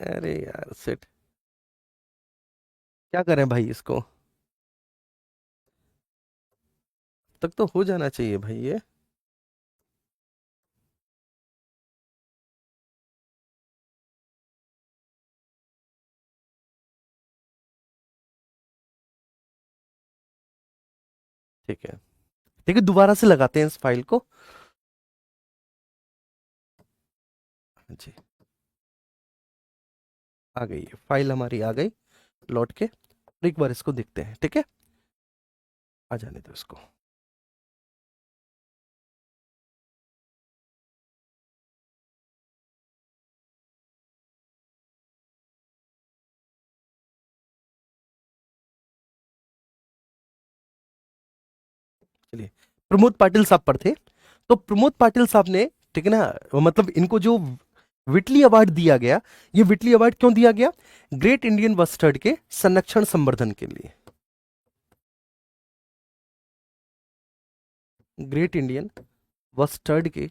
A: अरे यार सेट, क्या करें भाई इसको, तक तो हो जाना चाहिए भाई ये। ठीक है, ठीक है, दोबारा से लगाते हैं इस फाइल को। हाँ जी, आ गई है फाइल हमारी, आ गई लौट के। एक बार इसको देखते हैं, ठीक है, आ जाने दो इसको। चलिए, प्रमोद पाटिल साहब पर थे। तो प्रमोद पाटिल साहब ने, ठीक है ना, मतलब इनको जो विटली अवार्ड दिया गया, ये विटली अवार्ड क्यों दिया गया? ग्रेट इंडियन बस्टर्ड के संरक्षण संवर्धन के लिए। ग्रेट इंडियन बस्टर्ड के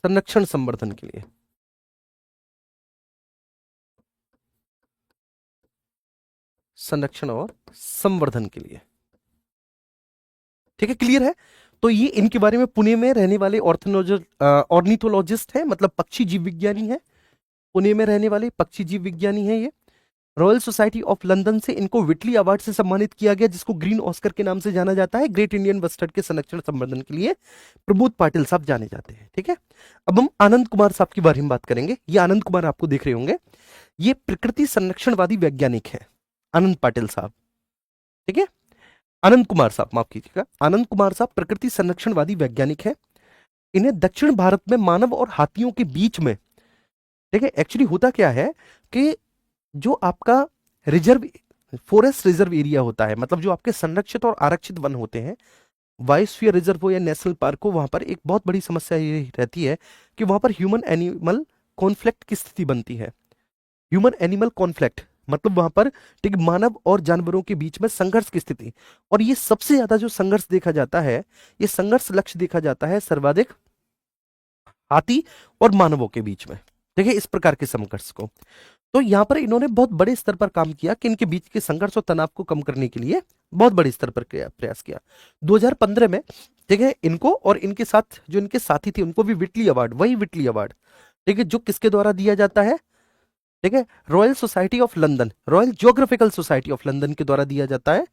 A: संरक्षण संवर्धन के लिए। संरक्षण और संवर्धन के लिए, ठीक है, क्लियर है। तो ये इनके बारे में, पुणे में रहने वाले ऑर्निथोलॉजिस्ट हैं, मतलब पक्षी जीव विज्ञानी है। पुणे में रहने वाले पक्षी जीव विज्ञानी है ये। रॉयल सोसाइटी ऑफ लंदन से इनको विटली अवार्ड से सम्मानित किया गया, जिसको ग्रीन ऑस्कर के नाम से जाना जाता है। ग्रेट इंडियन बस्टर्ड के संरक्षण संवर्धन के लिए प्रमोद पाटिल साहब जाने जाते हैं, ठीक है। अब हम आनंद कुमार साहब के बारे में बात करेंगे। ये आनंद कुमार आपको देख रहे होंगे, ये प्रकृति संरक्षणवादी वैज्ञानिक है, आनंद पाटिल साहब, ठीक है। आनंद कुमार साहब, माफ कीजिएगा, आनंद कुमार साहब प्रकृति संरक्षणवादी वैज्ञानिक है। इन्हें दक्षिण भारत में मानव और हाथियों के बीच में, ठीक है, एक्चुअली होता क्या है कि जो आपका रिजर्व फॉरेस्ट रिजर्व एरिया होता है, मतलब जो आपके संरक्षित और आरक्षित वन होते हैं, बायोस्फीयर रिजर्व हो या नेशनल पार्क हो, वहां पर एक बहुत बड़ी समस्या ये रहती है कि वहां पर ह्यूमन एनिमल कॉन्फ्लिक्ट की स्थिति बनती है। ह्यूमन एनिमल कॉन्फ्लिक्ट मतलब वहां पर, ठीक, मानव और जानवरों के बीच में संघर्ष की स्थिति। और ये सबसे ज्यादा जो संघर्ष देखा जाता है, ये संघर्ष लक्ष्य देखा जाता है सर्वाधिक हाथी और मानवों के बीच में। देखिए इस प्रकार के संघर्ष को, तो यहां पर इन्होंने बहुत बड़े स्तर पर काम किया कि इनके बीच के संघर्ष और तनाव को कम करने के लिए बहुत बड़े स्तर पर प्रयास किया। 2015 में, ठीक है, इनको और इनके साथ जो इनके साथी थे उनको भी विटली अवार्ड, वही विटली अवार्ड, ठीक है, जो किसके द्वारा दिया जाता है, ठीक है, royal society of London, royal geographical society of London के द्वारा दिया जाता है।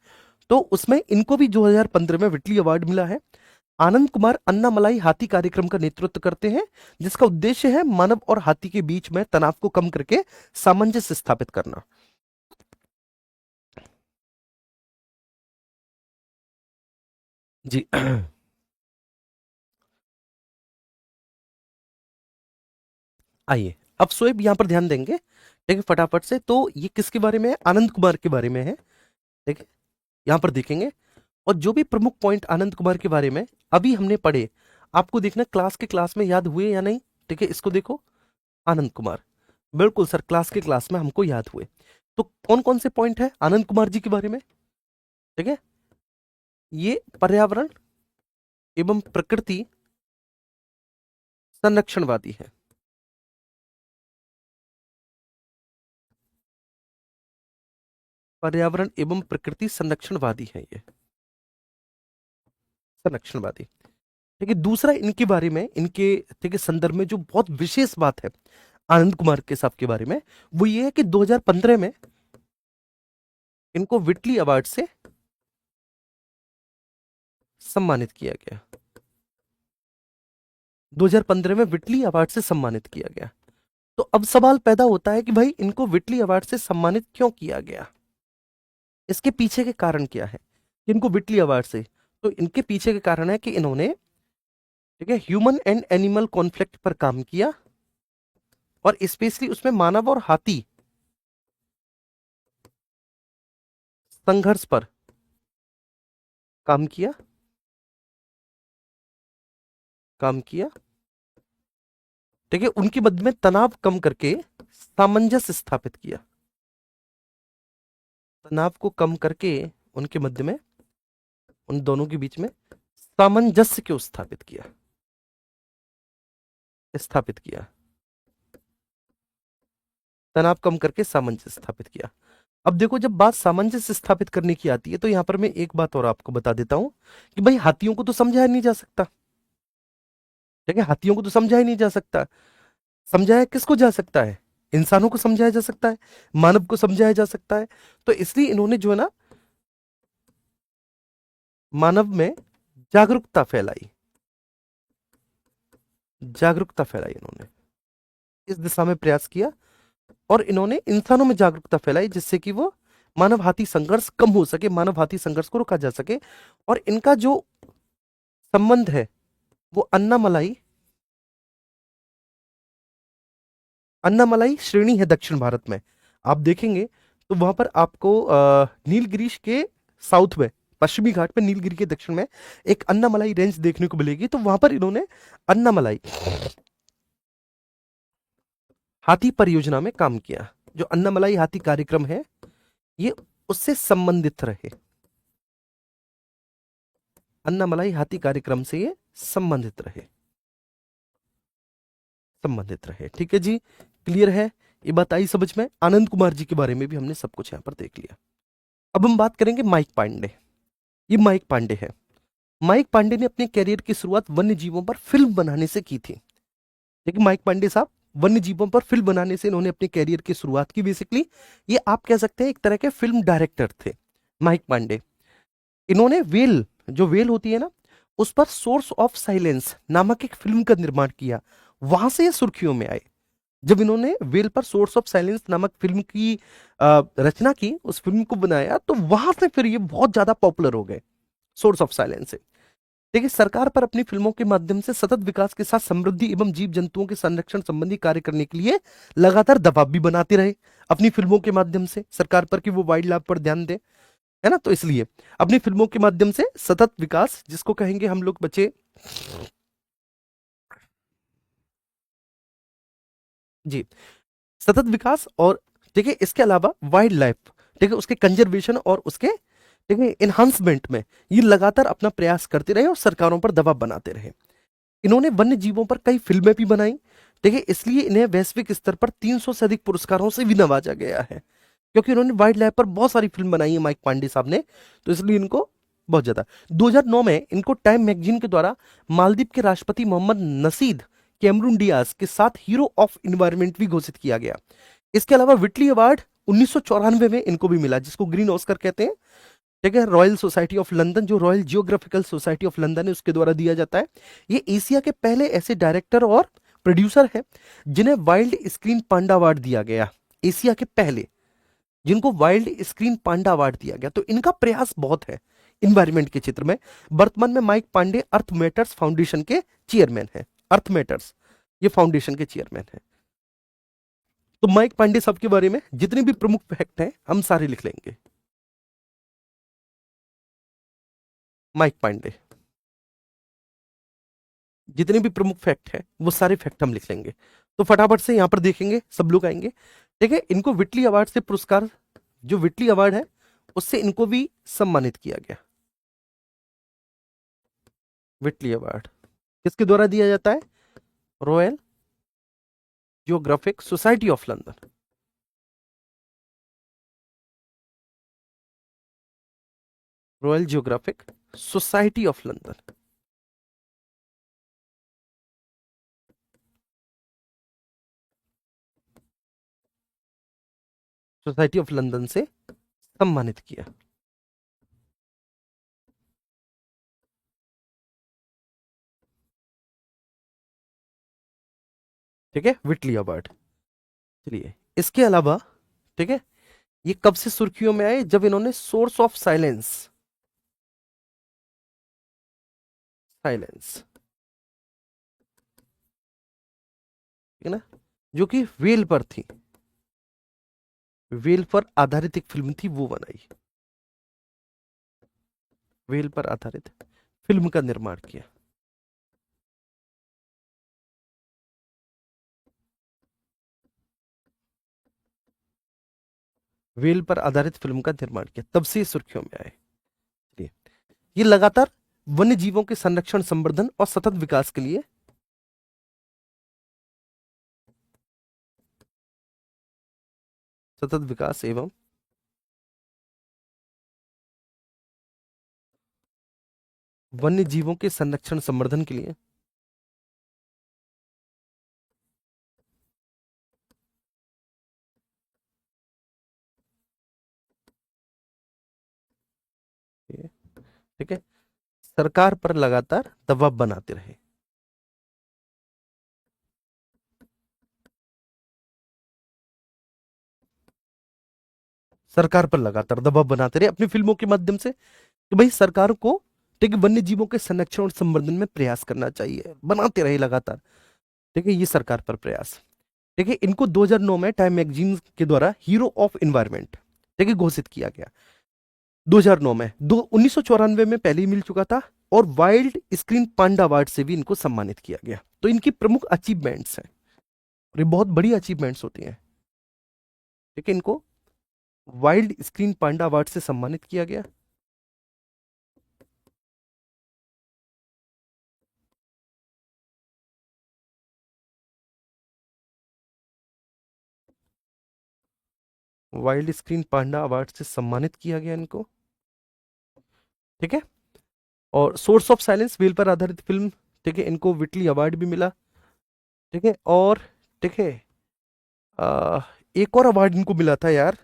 A: तो उसमें इनको भी 2015 में विटली अवार्ड मिला है। आनंद कुमार अन्नामलाई हाथी कार्यक्रम का नेतृत्व करते हैं, जिसका उद्देश्य है मानव और हाथी के बीच में तनाव को कम करके सामंजस्य स्थापित करना। जी। आइए, अब शोएब यहां पर ध्यान देंगे, ठीक है, फटाफट से। तो ये किसके बारे में है? आनंद कुमार के बारे में है, ठीक है, यहां पर देखेंगे। और जो भी प्रमुख पॉइंट आनंद कुमार के बारे में अभी हमने पढ़े, आपको देखना क्लास में याद हुए या नहीं, ठीक है, इसको देखो। आनंद कुमार, बिल्कुल सर, क्लास में हमको याद हुए। तो कौन कौन से पॉइंट है आनंद कुमार जी के बारे में, ठीक है? ये पर्यावरण एवं प्रकृति संरक्षणवादी है। पर्यावरण एवं प्रकृति संरक्षणवादी है ये, संरक्षणवादी, ठीक है। दूसरा इनके बारे में, इनके, ठीक है, संदर्भ में जो बहुत विशेष बात है आनंद कुमार के साहब के बारे में, वो ये है कि 2015 में इनको विटली अवार्ड से सम्मानित किया गया। 2015 में विटली अवार्ड से सम्मानित किया गया। तो अब सवाल पैदा होता है कि भाई इनको विटली अवार्ड से सम्मानित क्यों किया गया, इसके पीछे के कारण क्या है इनको विटली अवार्ड से? तो इनके पीछे के कारण है कि इन्होंने, ठीक है, ह्यूमन एंड एनिमल कॉन्फ्लिक्ट पर काम किया, और स्पेशली उसमें मानव और हाथी संघर्ष पर काम किया, काम किया, ठीक है, उनके मध्य में तनाव कम करके सामंजस्य स्थापित किया। तनाव को कम करके उनके मध्य में, उन दोनों के बीच में सामंजस्य क्यों स्थापित किया, स्थापित किया, तनाव कम करके सामंजस्य स्थापित किया। अब देखो, जब बात सामंजस्य स्थापित करने की आती है तो यहां पर मैं एक बात और आपको बता देता हूं कि भाई हाथियों को तो समझाया नहीं जा सकता, ठीक है, हाथियों को तो समझाया नहीं जा सकता। समझाया किसको जा सकता है? इंसानों को समझाया जा सकता है, मानव को समझाया जा सकता है। तो इसलिए इन्होंने जो है ना, मानव में जागरूकता फैलाई, जागरूकता फैलाई इन्होंने, इस दिशा में प्रयास किया। और इन्होंने इंसानों में जागरूकता फैलाई जिससे कि वो मानव हाथी संघर्ष कम हो सके, मानव हाथी संघर्ष को रोका जा सके। और इनका जो संबंध है वो अन्नामलाई, अन्नामलाई श्रेणी है दक्षिण भारत में। आप देखेंगे तो वहां पर आपको नीलगिरीश के साउथ में, पश्चिमी घाट में नीलगिरी के दक्षिण में एक अन्नामलाई रेंज देखने को मिलेगी। तो वहां पर इन्होंने अन्नामलाई हाथी परियोजना में काम किया। जो अन्नामलाई हाथी कार्यक्रम है ये उससे संबंधित रहे, अन्नामलाई हाथी कार्यक्रम से ये संबंधित रहे, संबंधित रहे। ठीक है जी, क्लियर है, ये बात आई समझ में। आनंद कुमार जी के बारे में भी हमने सब कुछ यहां पर देख लिया। अब हम बात करेंगे माइक पांडे। ये माइक पांडे है। माइक पांडे ने अपने कैरियर की शुरुआत वन्य जीवों पर फिल्म बनाने से की थी। लेकिन माइक पांडे साहब वन्य जीवों पर फिल्म बनाने से इन्होंने अपने कैरियर की शुरुआत की। बेसिकली ये आप कह सकते हैं एक तरह के फिल्म डायरेक्टर थे माइक पांडे। इन्होंने वेल, जो वेल होती है ना, उस पर सोर्स ऑफ साइलेंस नामक एक फिल्म का निर्माण किया। वहां से ये सुर्खियों में आए। जब इन्होंने वेल पर सोर्स ऑफ साइलेंस नामक फिल्म की रचना की, उस फिल्म को बनाया, तो वहां से फिर ये बहुत ज्यादा पॉपुलर हो गए, सोर्स ऑफ साइलेंस से। देखिए, सरकार पर अपनी फिल्मों के माध्यम से सतत विकास के साथ समृद्धि एवं जीव जंतुओं के संरक्षण संबंधी कार्य करने के लिए लगातार दबाव भी बनाते रहे अपनी फिल्मों के माध्यम से सरकार पर कि वो वाइल्ड लाइफ पर ध्यान दे, है ना। तो इसलिए अपनी फिल्मों के माध्यम से सतत विकास, जिसको कहेंगे हम लोग बच्चे जी, सतत विकास। और देखिए इसके अलावा वाइल्ड लाइफ, ठीक है, उसके कंजर्वेशन और उसके, ठीक है, एनहांसमेंट में ये लगातार अपना प्रयास करते रहे और सरकारों पर दबाव बनाते रहे। इन्होंने वन्य जीवों पर कई फिल्में भी बनाई, ठीक है, इसलिए इन्हें वैश्विक स्तर पर 300 से अधिक पुरस्कारों से भी नवाजा गया है, क्योंकि इन्होंने वाइल्ड लाइफ पर बहुत सारी फिल्म बनाई है माइक पांडे साहब ने। तो इसलिए इनको बहुत ज्यादा, 2009 में इनको टाइम मैगजीन के द्वारा मालदीव के राष्ट्रपति मोहम्मद नसीद कैमरून डियाज के साथ हीरो ऑफ इन्वायरमेंट भी घोषित किया गया। इसके अलावा विटली अवार्ड 1994 में इनको भी मिला, जिसको ग्रीन ऑस्कर कहते हैं, ठीक है। रॉयल सोसाइटी ऑफ लंदन, जो royal geographical society of London है, उसके द्वारा दिया जाता है। ये एशिया के पहले ऐसे डायरेक्टर और प्रोड्यूसर हैं जिन्हें वाइल्ड स्क्रीन पांडा अवार्ड दिया गया। एशिया के पहले जिनको वाइल्ड स्क्रीन पांडा अवार्ड दिया गया। तो इनका प्रयास बहुत है इन्वायरमेंट के क्षेत्र में। वर्तमान में माइक पांडे अर्थ मैटर्स फाउंडेशन के चेयरमैन है। अर्थ मैटर्स ये फाउंडेशन के चेयरमैन है। तो माइक पांडे साहब के बारे में जितने भी प्रमुख फैक्ट हैं हम सारे लिख लेंगे। माइक पांडे जितने भी प्रमुख फैक्ट हैं वो सारे फैक्ट हम लिख लेंगे। तो फटाफट से यहां पर देखेंगे, सब लोग आएंगे, ठीक है। इनको विटली अवार्ड से पुरस्कार, जो विटली अवार्ड है उससे इनको भी सम्मानित किया गया। विटली अवार्ड किसके द्वारा दिया जाता है? Royal geographic society of London, royal geographic society of London, society of London से सम्मानित किया। ठीक है, विटली अवार्ड। चलिए इसके अलावा, ठीक है, ये कब से सुर्खियों में आए? जब इन्होंने सोर्स ऑफ साइलेंस, साइलेंस, ठीक है ना, जो कि वेल पर थी, वेल पर आधारित एक फिल्म थी, वो बनाई, वेल पर आधारित फिल्म का निर्माण किया। वेल पर आधारित फिल्म का निर्माण किया, तब से ये सुर्खियों में आए। चलिए, ये लगातार वन्य जीवों के संरक्षण, संवर्धन और सतत विकास के लिए सतत विकास एवं वन्य जीवों के संरक्षण, संवर्धन के लिए ठीक है, सरकार पर लगातार दबाव बनाते रहे। सरकार पर लगातार दबाव बनाते रहे अपनी फिल्मों के माध्यम से कि भाई सरकार को ठीक है वन्य जीवों के संरक्षण और संवर्धन में प्रयास करना चाहिए, बनाते रहे लगातार। ठीक है, ये सरकार पर प्रयास। ठीक है, इनको 2009 में टाइम मैगजीन के द्वारा हीरो ऑफ एनवायरनमेंट ठीक है घोषित किया गया। 2009 में 1994 में पहले ही मिल चुका था, और वाइल्ड स्क्रीन पांडा अवार्ड से भी इनको सम्मानित किया गया। तो इनकी प्रमुख अचीवमेंट्स हैं, और ये बहुत बड़ी अचीवमेंट्स होती हैं। ठीक है, इनको वाइल्ड स्क्रीन पांडा अवार्ड से सम्मानित किया गया। वाइल्ड स्क्रीन पांडा अवार्ड से सम्मानित किया गया इनको। ठीक है, और सोर्स ऑफ साइलेंस वेल पर आधारित फिल्म, ठीक है, इनको विटली अवार्ड भी मिला। ठीक है, और ठीक है आ, एक और अवार्ड इनको मिला था यार,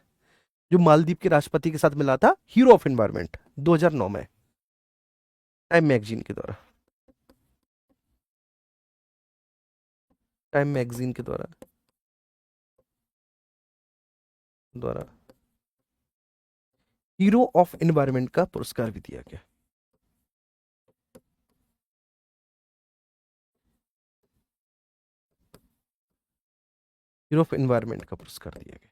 A: जो मालदीव के राष्ट्रपति के साथ मिला था, हीरो ऑफ एनवायरनमेंट 2009 में टाइम मैगजीन के द्वारा। टाइम मैगजीन के द्वारा द्वारा हीरो ऑफ एनवायरनमेंट का पुरस्कार भी दिया गया। हीरो ऑफ एनवायरनमेंट का पुरस्कार दिया गया।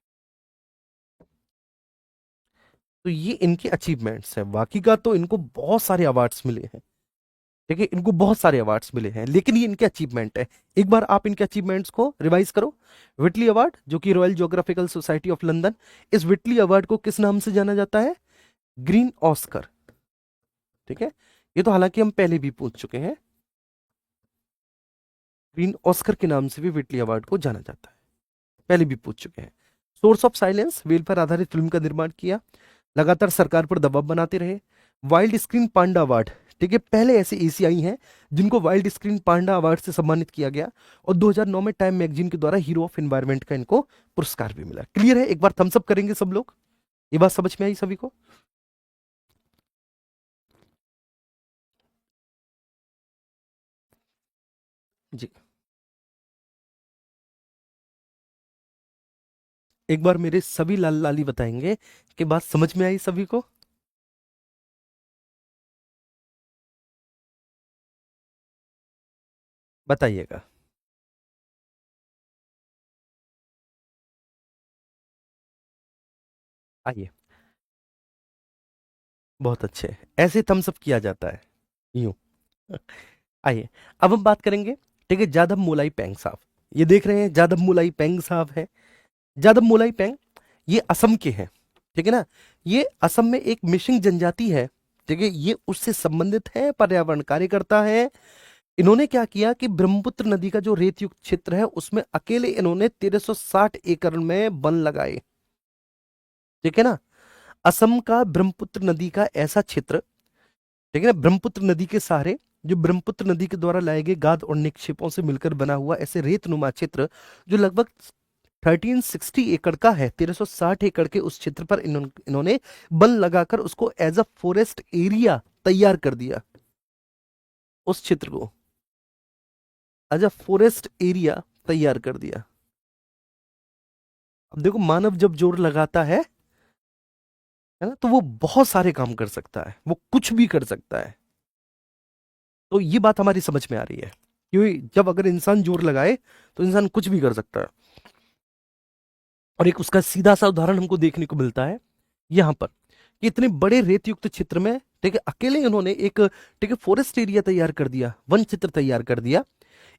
A: तो ये इनके अचीवमेंट्स हैं। बाकी का तो इनको बहुत सारे अवार्ड्स मिले हैं। ठीक है, इनको बहुत सारे अवार्ड्स मिले हैं, लेकिन ये इनके अचीवमेंट है। एक बार आप इनके अचीवमेंट्स को रिवाइज करो। विटली अवार्ड, जो कि royal geographical society of London, इस विटली अवार्ड को किस नाम से जाना जाता है? Green Oscar. ठीक है, ये तो हालांकि हम पहले भी पूछ चुके हैं। ग्रीन ऑस्कर के नाम से भी विटली अवार्ड को जाना जाता है, पहले भी पूछ चुके हैं। सोर्स ऑफ साइलेंस, वेल पर आधारित फिल्म का निर्माण किया, लगातार सरकार पर दबाव बनाते रहे। वाइल्ड स्क्रीन पांडा अवार्ड, ठीक है, पहले ऐसे एशियाई हैं जिनको वाइल्ड स्क्रीन पांडा अवार्ड से सम्मानित किया गया, और 2009 में टाइम मैगजीन के द्वारा हीरो ऑफ एनवायरनमेंट का इनको पुरस्कार भी मिला। क्लियर है? एक बार थम्स अप करेंगे सब लोग। ये बात समझ में आई सभी को? जी, एक बार मेरे सभी लाल लाली बताएंगे कि बात समझ में आई सभी को। बताइएगा। आइए, बहुत अच्छे, ऐसे थम्स अप किया जाता है, यूं। आइए, अब हम बात करेंगे, ठीक है, जादव मोलाई पेंग साहब। ये देख रहे हैं जादव मोलाई पेंग साहब है। जादव मोलाई पेंग ये असम के हैं। ठीक है ना, ये असम में एक मिशिंग जनजाति है। ठीक है, ये उससे संबंधित है, पर्यावरण कार्यकर्ता है। इन्होंने क्या किया कि ब्रह्मपुत्र नदी का जो रेत युक्त क्षेत्र है उसमें अकेले इन्होंने 1360 एकड़ में वन लगाए। ठीक है ना, असम का ब्रह्मपुत्र नदी का ऐसा क्षेत्र, ठीक है ना, ब्रह्मपुत्र नदी के सहारे, जो ब्रह्मपुत्र नदी के द्वारा लाए गए गाद और निक्षेपों से मिलकर बना हुआ ऐसे रेतनुमा क्षेत्र, जो लगभग 1360 एकड़ का है, 1360 एकड़ के उस क्षेत्र पर इन्होंने वन लगाकर उसको एज अ फॉरेस्ट एरिया तैयार कर दिया। उस क्षेत्र को एज अ फॉरेस्ट एरिया तैयार कर दिया। अब देखो, मानव जब जोर लगाता है ना, तो वो बहुत सारे काम कर सकता है, वो कुछ भी कर सकता है। तो ये बात हमारी समझ में आ रही है, क्योंकि जब अगर इंसान जोर लगाए तो इंसान कुछ भी कर सकता है। और एक उसका सीधा सा उदाहरण हमको देखने को मिलता है यहां पर, कि इतने बड़े रेत युक्त क्षेत्र में, ठीक है, अकेले इन्होंने एक, ठीक है, फॉरेस्ट एरिया तैयार कर दिया, वन क्षेत्र तैयार कर दिया।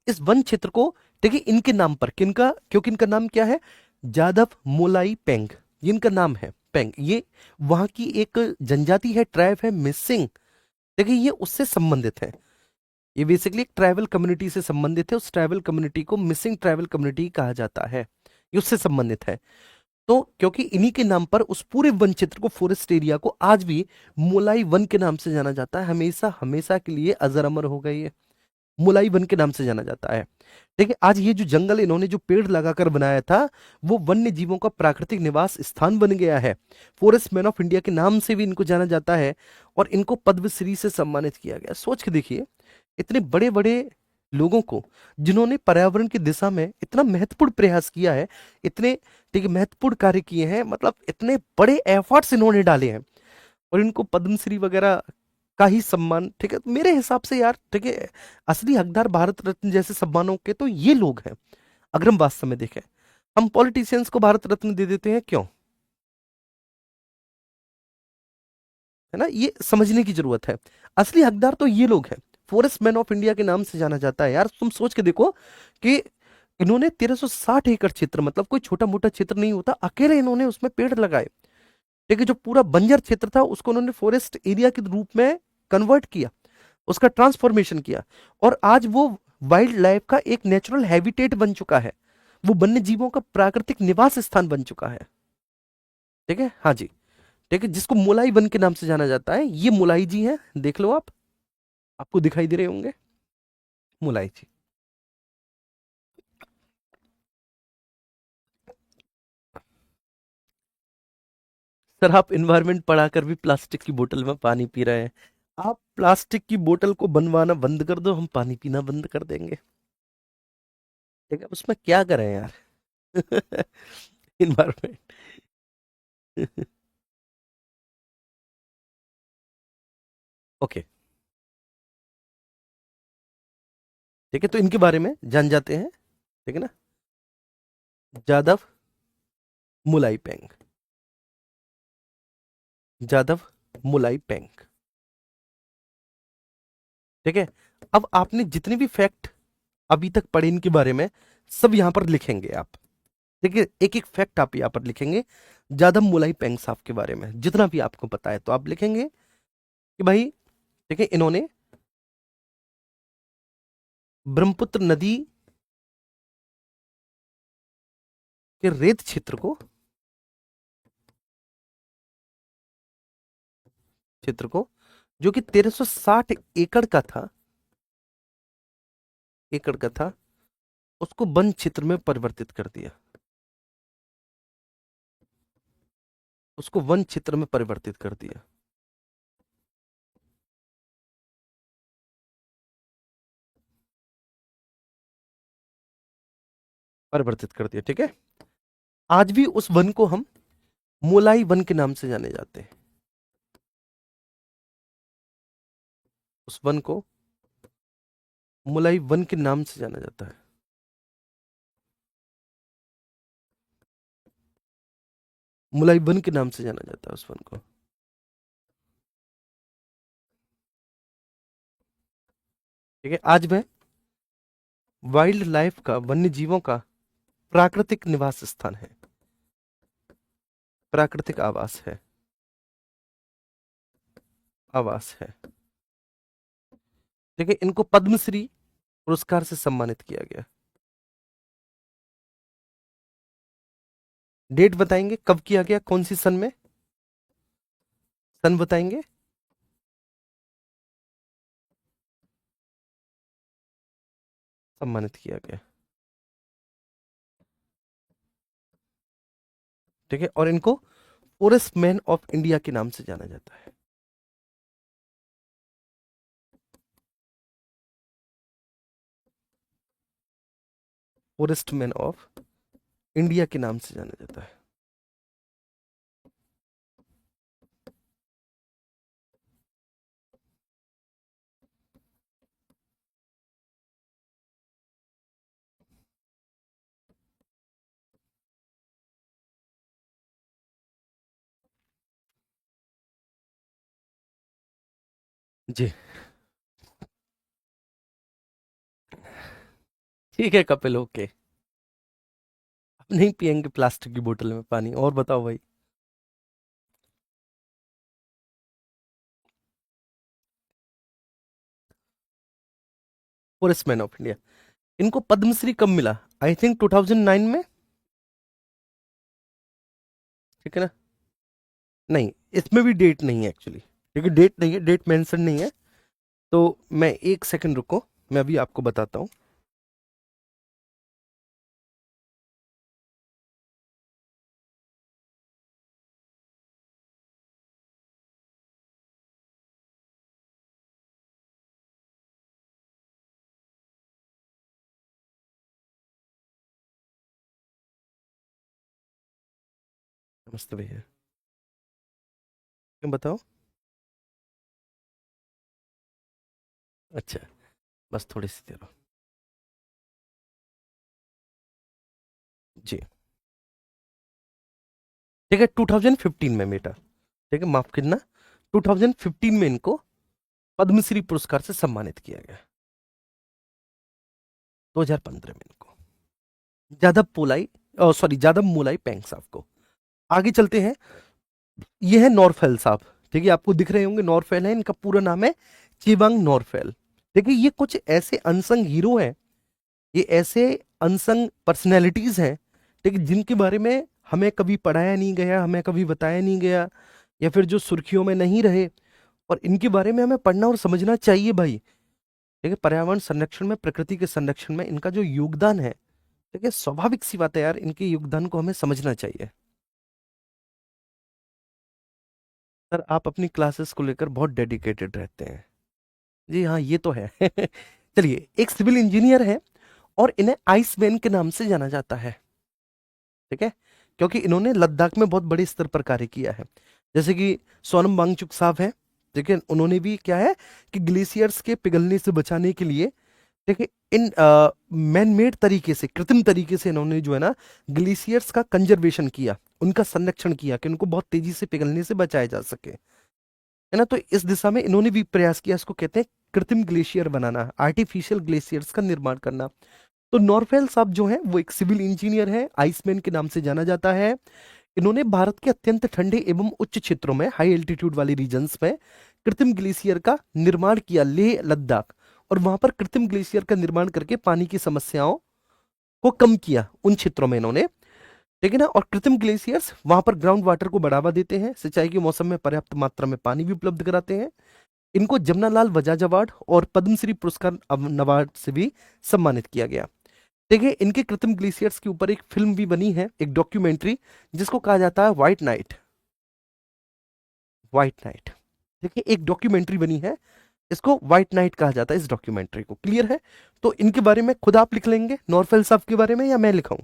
A: इस वन क्षेत्र को, ठीक है, इनके नाम पर, किनका, क्योंकि इनका नाम क्या है? जादव मोलाई पेंग। ये इनका नाम है पेंग। ये वहां की एक जनजाति है, ट्राइब है, मिसिंग। देखिए ये उससे संबंधित है, ये बेसिकली एक ट्राइबल कम्युनिटी से संबंधित है। उस ट्राइबल कम्युनिटी को मिसिंग ट्राइबल कम्युनिटी कहा जाता है, ये उससे संबंधित है। तो क्योंकि इन्हीं के नाम पर उस पूरे वन क्षेत्र को, फॉरेस्ट एरिया को आज भी मोलाई वन के नाम से जाना जाता है। हमेशा हमेशा के लिए अजर अमर हो गई है, मोलाई वन के नाम से जाना जाता है। देखिए आज ये जो जंगल इन्होंने जो पेड़ लगाकर बनाया था, वो वन्य जीवों का प्राकृतिक निवास स्थान बन गया है। फॉरेस्ट मैन ऑफ इंडिया के नाम से भी इनको जाना जाता है, और इनको पद्मश्री से सम्मानित किया गया। सोच के देखिए, इतने बड़े बड़े लोगों को, जिन्होंने पर्यावरण की दिशा में इतना महत्वपूर्ण प्रयास किया है, इतने ठीक है महत्वपूर्ण कार्य किए हैं, मतलब इतने बड़े एफर्ट्स इन्होंने डाले हैं, और इनको पद्मश्री वगैरह का ही सम्मान, ठीक है, मेरे हिसाब से यार, ठीक है, असली हकदार भारत रत्न जैसे सम्मानों के तो ये लोग हैं। अगर हम वास्तव में देखें, हम पॉलिटिशियंस को भारत रत्न दे देते हैं, क्यों? है ना, ये समझने की जरूरत है। असली हकदार तो ये लोग हैं। फॉरेस्ट मैन ऑफ इंडिया के नाम से जाना जाता है। यार तुम सोच के देखो कि इन्होंने 1360 एकड़ क्षेत्र, मतलब कोई छोटा मोटा क्षेत्र नहीं होता, अकेले इन्होंने उसमें पेड़ लगाए। ठीक है, जो पूरा बंजर क्षेत्र था उसको उन्होंने फॉरेस्ट एरिया के रूप में कन्वर्ट किया, उसका ट्रांसफॉर्मेशन किया, और आज वो वाइल्ड लाइफ का एक नेचुरल हैबिटेट बन चुका है, वो वन्य जीवों का प्राकृतिक निवास स्थान बन चुका है। ठीक है, हाँ जी। ठीक है, जिसको मोलाई वन के नाम से जाना जाता है, ये मोलाई जी हैं, देख लो आप, आपको दिखाई दे रहे होंगे, मोलाई जी। सर आप इन्वायरमेंट पढ़ाकर भी प्लास्टिक की बोतल में पानी पी रहे हैं। आप प्लास्टिक की बोतल को बनवाना बंद कर दो, हम पानी पीना बंद कर देंगे। ठीक है, उसमें क्या करें यार। इन्वायरमेंट। ओके, ठीक है, तो इनके बारे में जान जाते हैं। ठीक है ना, जादव मुलाई पेंग, जादव मुलाई पेंग। ठीक है, अब आपने जितने भी फैक्ट अभी तक पढ़े इनके बारे में, सब यहां पर लिखेंगे आप। देखिए एक एक फैक्ट आप यहाँ पर लिखेंगे जादव मुलाई पेंग साहब के बारे में, जितना भी आपको पता है तो आप लिखेंगे कि भाई, ठीक है, इन्होंने ब्रह्मपुत्र नदी के रेत क्षेत्र को जो कि 1360 एकड़ का था, एकड़ का था, उसको वन क्षेत्र में परिवर्तित कर दिया, उसको वन क्षेत्र में परिवर्तित कर दिया। परिवर्तित कर दिया, ठीक है। आज भी उस वन को हम मोलाई वन के नाम से जाने जाते हैं। उस वन को मोलाई वन के नाम से जाना जाता है। मोलाई वन के नाम से जाना जाता है उस वन को। ठीक है, आज मैं वाइल्ड लाइफ का, वन्य जीवों का प्राकृतिक निवास स्थान है, प्राकृतिक आवास है, आवास है। ठीक है, इनको पद्मश्री पुरस्कार से सम्मानित किया गया। डेट बताएंगे कब किया गया, कौन सी सन में, सन बताएंगे। सम्मानित किया गया। ठीक है, और इनको फॉरेस्ट मैन ऑफ इंडिया के नाम से जाना जाता है। फॉरेस्ट मैन ऑफ इंडिया के नाम से जाना जाता है। जी, ठीक है कपिल, ओके। अब नहीं पियेंगे प्लास्टिक की बोतल में पानी। और बताओ भाई। Forest man of India. इनको पद्मश्री कब मिला? आई थिंक 2009 में, ठीक है ना? नहीं, इसमें भी डेट नहीं है एक्चुअली, ठीक है, डेट नहीं है, डेट मेंशन नहीं है। तो मैं एक सेकंड रुको, मैं अभी आपको बताता हूँ। नमस्ते भैया, क्यों बताओ? अच्छा, बस थोड़ी सी देर जी। ठीक है, 2015 में बेटा, ठीक है, माफ करना, 2015 में इनको पद्मश्री पुरस्कार से सम्मानित किया गया, 2015 में इनको। जादव पोलाई, सॉरी, जादव मोलाई पेंग साहब को। आगे चलते हैं। ये है नॉरफेल साहब, ठीक है, आपको दिख रहे होंगे, नॉरफेल है, इनका पूरा नाम है चिवांग नॉरफेल। देखिए, ये कुछ ऐसे अनसंग हीरो हैं, ये ऐसे अनसंग पर्सनैलिटीज हैं, ठीक है, जिनके बारे में हमें कभी पढ़ाया नहीं गया, हमें कभी बताया नहीं गया, या फिर जो सुर्खियों में नहीं रहे, और इनके बारे में हमें पढ़ना और समझना चाहिए भाई। ठीक है, पर्यावरण संरक्षण में, प्रकृति के संरक्षण में इनका जो योगदान है, ठीक है, स्वाभाविक सी बात है यार, इनके योगदान को हमें समझना चाहिए। सर, आप अपनी क्लासेस को लेकर बहुत डेडिकेटेड रहते हैं। जी हाँ, ये तो है। चलिए, एक सिविल इंजीनियर है और इन्हें आइसमैन के नाम से जाना जाता है, ठीक है, क्योंकि इन्होंने लद्दाख में बहुत बड़े स्तर पर कार्य किया है। जैसे कि सोनम वांगचुक साहब हैं, ठीक है, उन्होंने भी क्या है कि ग्लेशियर्स के पिघलने से बचाने के लिए, देखिए, इन मैन मेड तरीके से, कृत्रिम तरीके से इन्होंने जो है ना ग्लेशियर्स का कंजर्वेशन किया, उनका संरक्षण किया कि उनको बहुत तेजी से पिघलने से बचाया जा सके, है ना। तो इस दिशा में इन्होंने भी प्रयास किया, इसको कहते हैं कृत्रिम ग्लेशियर बनाना, आर्टिफिशियल ग्लेशियर्स का निर्माण करना। तो नॉरफेल साहब जो हैं वो एक सिविल इंजीनियर हैं, आइसमैन के नाम से जाना जाता है। इन्होंने भारत के अत्यंत ठंडे एवं उच्च क्षेत्रों में, हाई एल्टीट्यूड वाले रीजन्स में कृत्रिम ग्लेशियर का निर्माण किया, लेह लद्दाख, और वहां पर कृत्रिम ग्लेशियर का निर्माण करके पानी की समस्याओं को कम किया उन क्षेत्रों में इन्होंने, ठीक है ना। और कृत्रिम ग्लेशियर्स वहां पर ग्राउंड वाटर को बढ़ावा देते हैं, सिंचाई के मौसम में पर्याप्त मात्रा में पानी भी उपलब्ध कराते हैं। इनको जमनालाल बजाज अवार्ड और पद्मश्री पुरस्कार अवार्ड से भी सम्मानित किया गया। देखिए, इनके कृत्रिम ग्लेशियर्स के ऊपर एक फिल्म भी बनी है, एक डॉक्यूमेंट्री, जिसको कहा जाता है व्हाइट नाइट। व्हाइट नाइट, देखिए, एक डॉक्यूमेंट्री बनी है, इसको व्हाइट नाइट कहा जाता है, इस डॉक्यूमेंट्री को। क्लियर है? तो इनके बारे में खुद आप लिख लेंगे, नॉरफेल साहब के बारे में, या मैं लिखाऊं?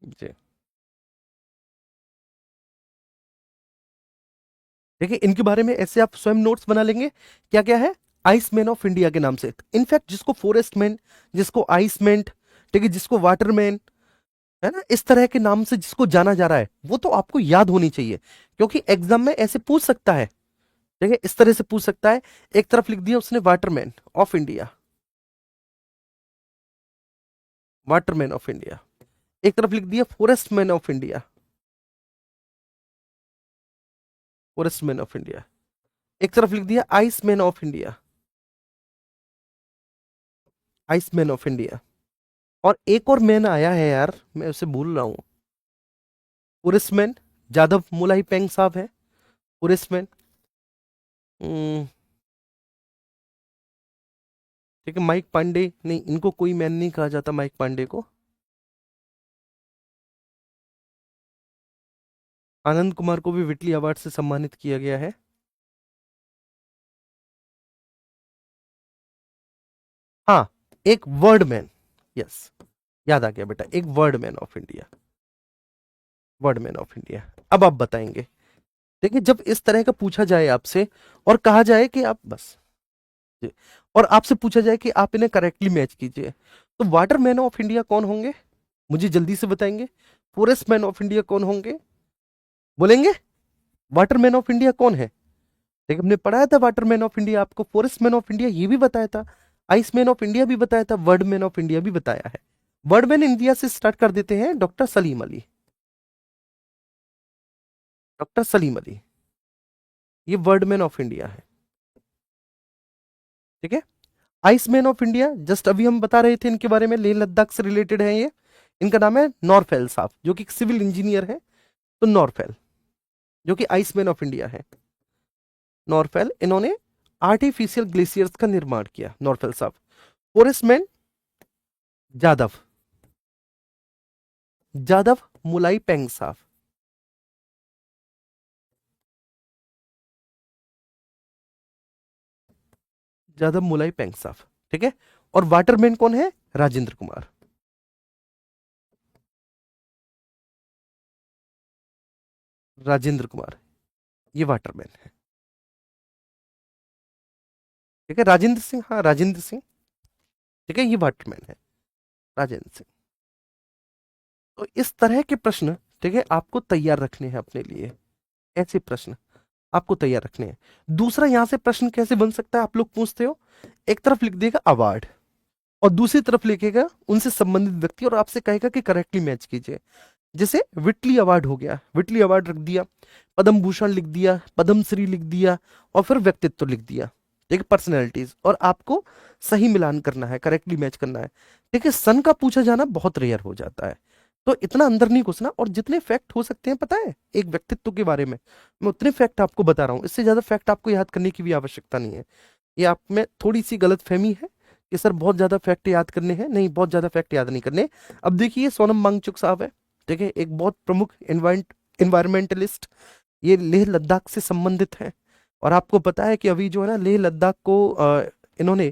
A: जी, देखिए, इनके बारे में ऐसे आप स्वयं नोट्स बना लेंगे। क्या क्या है? आइसमैन ऑफ इंडिया के नाम से, इनफैक्ट जिसको फॉरेस्ट मैन, जिसको आइसमैन, ठीक है, जिसको वाटरमैन, है ना, इस तरह के नाम से जिसको जाना जा रहा है, वो तो आपको याद होनी चाहिए, क्योंकि एग्जाम में ऐसे पूछ सकता है। ठीक है, इस तरह से पूछ सकता है। एक तरफ लिख दिया उसने Waterman of India, Waterman of India. एक तरफ लिख दिया forest man of India, forest man of India. एक तरफ लिख दिया ice man of India, ice man of India. और एक और मैन आया है यार, मैं उसे भूल रहा हूँ। फॉरेस्ट मैन जादव मोलाई पेंग साहब है, फॉरेस्ट मैन। ठीक है, माइक पांडे नहीं, इनको कोई मैन नहीं कहा जाता, माइक पांडे को। आनंद कुमार को भी विटली अवार्ड से सम्मानित किया गया है। हाँ, एक वर्ड मैन, यस, याद आ गया बेटा, एक word man of India, word man of India. अब आप बताएंगे। देखिए, जब इस तरह का पूछा जाए आपसे, और कहा जाए कि आप बस जी, और आपसे पूछा जाए कि आप इन्हें करेक्टली मैच कीजिए, तो वाटर मैन ऑफ इंडिया कौन होंगे? मुझे जल्दी से बताएंगे। फॉरेस्ट मैन ऑफ इंडिया कौन होंगे? बोलेंगे? वाटर मैन ऑफ इंडिया कौन है? देखिए, हमने पढ़ाया था वाटर मैन ऑफ इंडिया, आपको फॉरेस्ट मैन ऑफ इंडिया ये भी बताया था, आइस मैन ऑफ इंडिया भी बताया था, वर्ड मैन ऑफ इंडिया भी बताया है। वर्ड मैन इंडिया से स्टार्ट कर देते हैं, डॉक्टर सलीम अली, डॉक्टर सलीम अली, ये वर्डमैन ऑफ इंडिया है, ठीक है। आइसमैन ऑफ इंडिया जस्ट अभी हम बता रहे थे इनके बारे में, लेह लद्दाख से रिलेटेड है ये। इनका नाम है नॉरफेल साहब, जो कि सिविल इंजीनियर है। तो नॉरफेल जो कि आइसमैन ऑफ इंडिया है, नॉरफेल, इन्होंने आर्टिफिशियल ग्लेशियर्स का निर्माण किया, नॉरफेल साहब। फॉरेस्टमैन जादव, जादव मुलाई पेंग साहब, जादव मुलाई पेंग साहब, ठीक है। और वाटरमैन कौन है? राजेंद्र कुमार, राजेंद्र कुमार, ये वाटरमैन है, ठीक है। राजेंद्र सिंह, हाँ राजेंद्र सिंह, ठीक है, ये वाटरमैन है, राजेंद्र सिंह। तो इस तरह के प्रश्न, ठीक है, आपको तैयार रखने हैं अपने लिए, ऐसे प्रश्न आपको तैयार रखने हैं। दूसरा यहां से प्रश्न कैसे बन सकता है, आप लोग पूछते हो, एक तरफ लिख देगा अवार्ड और दूसरी तरफ लिखेगा उनसे संबंधित व्यक्ति और आपसे कहेगा कि करेक्टली मैच कीजिए। जैसे विटली अवार्ड हो गया, विटली अवार्ड रख दिया, पद्म भूषण लिख दिया, पद्मश्री लिख दिया और फिर व्यक्तित्व लिख दिया, ठीक है, पर्सनैलिटीज, और आपको सही मिलान करना है, करेक्टली मैच करना है, ठीक है। सन का पूछा जाना बहुत रेयर हो जाता है, तो इतना अंदर नहीं घुसना। और जितने फैक्ट हो सकते हैं, पता है, एक व्यक्तित्व के बारे में मैं उतने फैक्ट आपको बता रहा हूं, इससे ज्यादा फैक्ट आपको याद करने की भी आवश्यकता नहीं है। ये आप में थोड़ी सी गलत फहमी है कि सर बहुत ज्यादा फैक्ट याद करने हैं, नहीं, बहुत ज्यादा फैक्ट याद नहीं करने। अब देखिए सोनम वांगचुक साहब है, ठीक है, एक बहुत प्रमुख इन्वायरमेंटलिस्ट, ये लेह लद्दाख से संबंधित है। और आपको पता है कि अभी जो है ना, लेह लद्दाख को इन्होंने,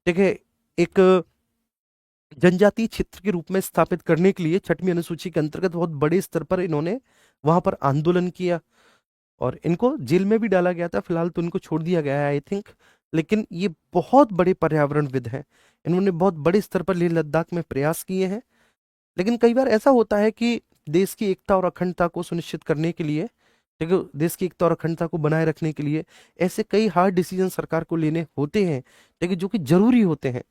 A: ठीक है, एक जनजातीय क्षेत्र के रूप में स्थापित करने के लिए छठवीं अनुसूची के अंतर्गत बहुत बड़े स्तर पर इन्होंने वहां पर आंदोलन किया और इनको जेल में भी डाला गया था। फिलहाल तो इनको छोड़ दिया गया है आई थिंक, लेकिन ये बहुत बड़े पर्यावरणविद हैं, इन्होंने बहुत बड़े स्तर पर लेह लद्दाख में प्रयास किए हैं। लेकिन कई बार ऐसा होता है कि देश की एकता और अखंडता को सुनिश्चित करने के लिए, ठीक है, देश की एकता और अखंडता को बनाए रखने के लिए ऐसे कई हार्ड डिसीजन सरकार को लेने होते हैं, ठीक है, जो कि जरूरी होते हैं।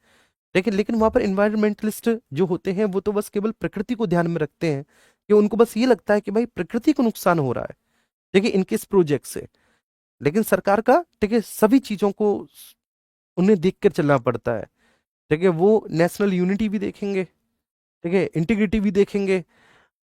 A: लेकिन वहां पर इन्वायरमेंटलिस्ट जो होते हैं वो तो बस केवल प्रकृति को ध्यान में रखते हैं, कि उनको बस ये लगता है कि भाई प्रकृति को नुकसान हो रहा है, ठीक है, इनके इस प्रोजेक्ट से। लेकिन सरकार का, ठीक है, सभी चीजों को उन्हें देख कर चलना पड़ता है, ठीक है। वो नेशनल यूनिटी भी देखेंगे, ठीक है, इंटीग्रिटी भी देखेंगे,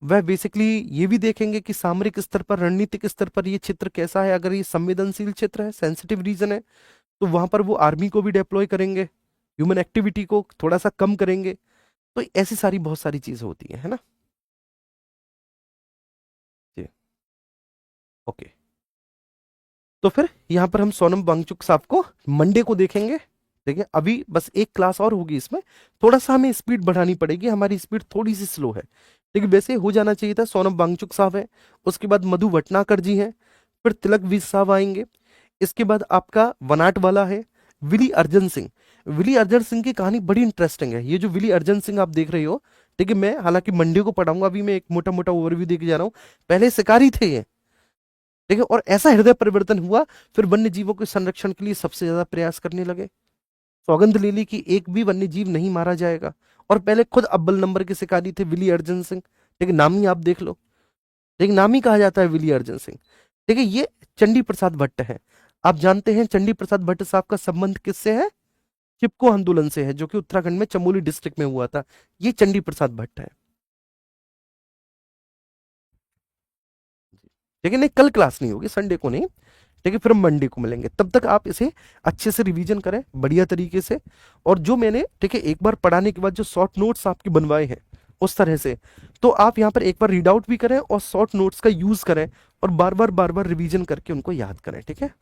A: वह बेसिकली ये भी देखेंगे कि सामरिक स्तर पर, रणनीतिक स्तर पर ये क्षेत्र कैसा है। अगर ये संवेदनशील क्षेत्र है, सेंसिटिव रीजन है, तो वहां पर वो आर्मी को भी डिप्लॉय करेंगे, ह्यूमन एक्टिविटी को थोड़ा सा कम करेंगे। तो ऐसी सारी बहुत सारी चीजें होती हैं, है ना। जी, ओके। तो फिर यहाँ पर हम सोनम वांगचुक साहब को मंडे को देखेंगे, ठीक है। अभी बस एक क्लास और होगी, इसमें थोड़ा सा हमें स्पीड बढ़ानी पड़ेगी, हमारी स्पीड थोड़ी सी स्लो है, ठीक है। वैसे हो जाना चाहिए था। सोनम वांगचुक साहब है, उसके बाद मधु भटनागर जी हैं, फिर तिलक विज साहब आएंगे, इसके बाद आपका वनाट वाला है विली अर्जन सिंह। विली अर्जन सिंह की कहानी बड़ी इंटरेस्टिंग है। ये जो विली अर्जन सिंह आप देख रहे हो, ठीक है, मैं हालांकि मंडे को पढ़ाऊंगा, अभी मैं एक मोटा मोटा ओवरव्यू देके जा रहा हूँ। पहले शिकारी थे ये, ठीक है, और ऐसा हृदय परिवर्तन हुआ, फिर वन्य जीवों के संरक्षण के लिए सबसे ज्यादा प्रयास करने लगे, सौगंध ले ली कि एक भी वन्य जीव नहीं मारा जाएगा। और पहले खुद अव्वल नंबर के शिकारी थे विली अर्जन सिंह, ठीक है, नाम ही आप देख लो, ठीक, नाम ही कहा जाता है विली अर्जन सिंह, ठीक है। ये चंडी प्रसाद भट्ट है, आप जानते हैं चंडी प्रसाद भट्ट साहब का संबंध किससे है? चिपको आंदोलन से है, जो कि उत्तराखंड में चमोली डिस्ट्रिक्ट में हुआ था। ये चंडी प्रसाद भट्ट है, ठीक है। नहीं, कल क्लास नहीं होगी, संडे को नहीं, ठीक है, फिर हम मंडे को मिलेंगे। तब तक आप इसे अच्छे से रिवीजन करें बढ़िया तरीके से। और जो मैंने, ठीक है, एक बार पढ़ाने के बाद जो शॉर्ट नोट्स आपके बनवाए हैं उस तरह से, तो आप यहाँ पर एक बार रीड आउट भी करें और शॉर्ट नोट्स का यूज करें और बार बार रिवीजन करके उनको याद करें, ठीक है।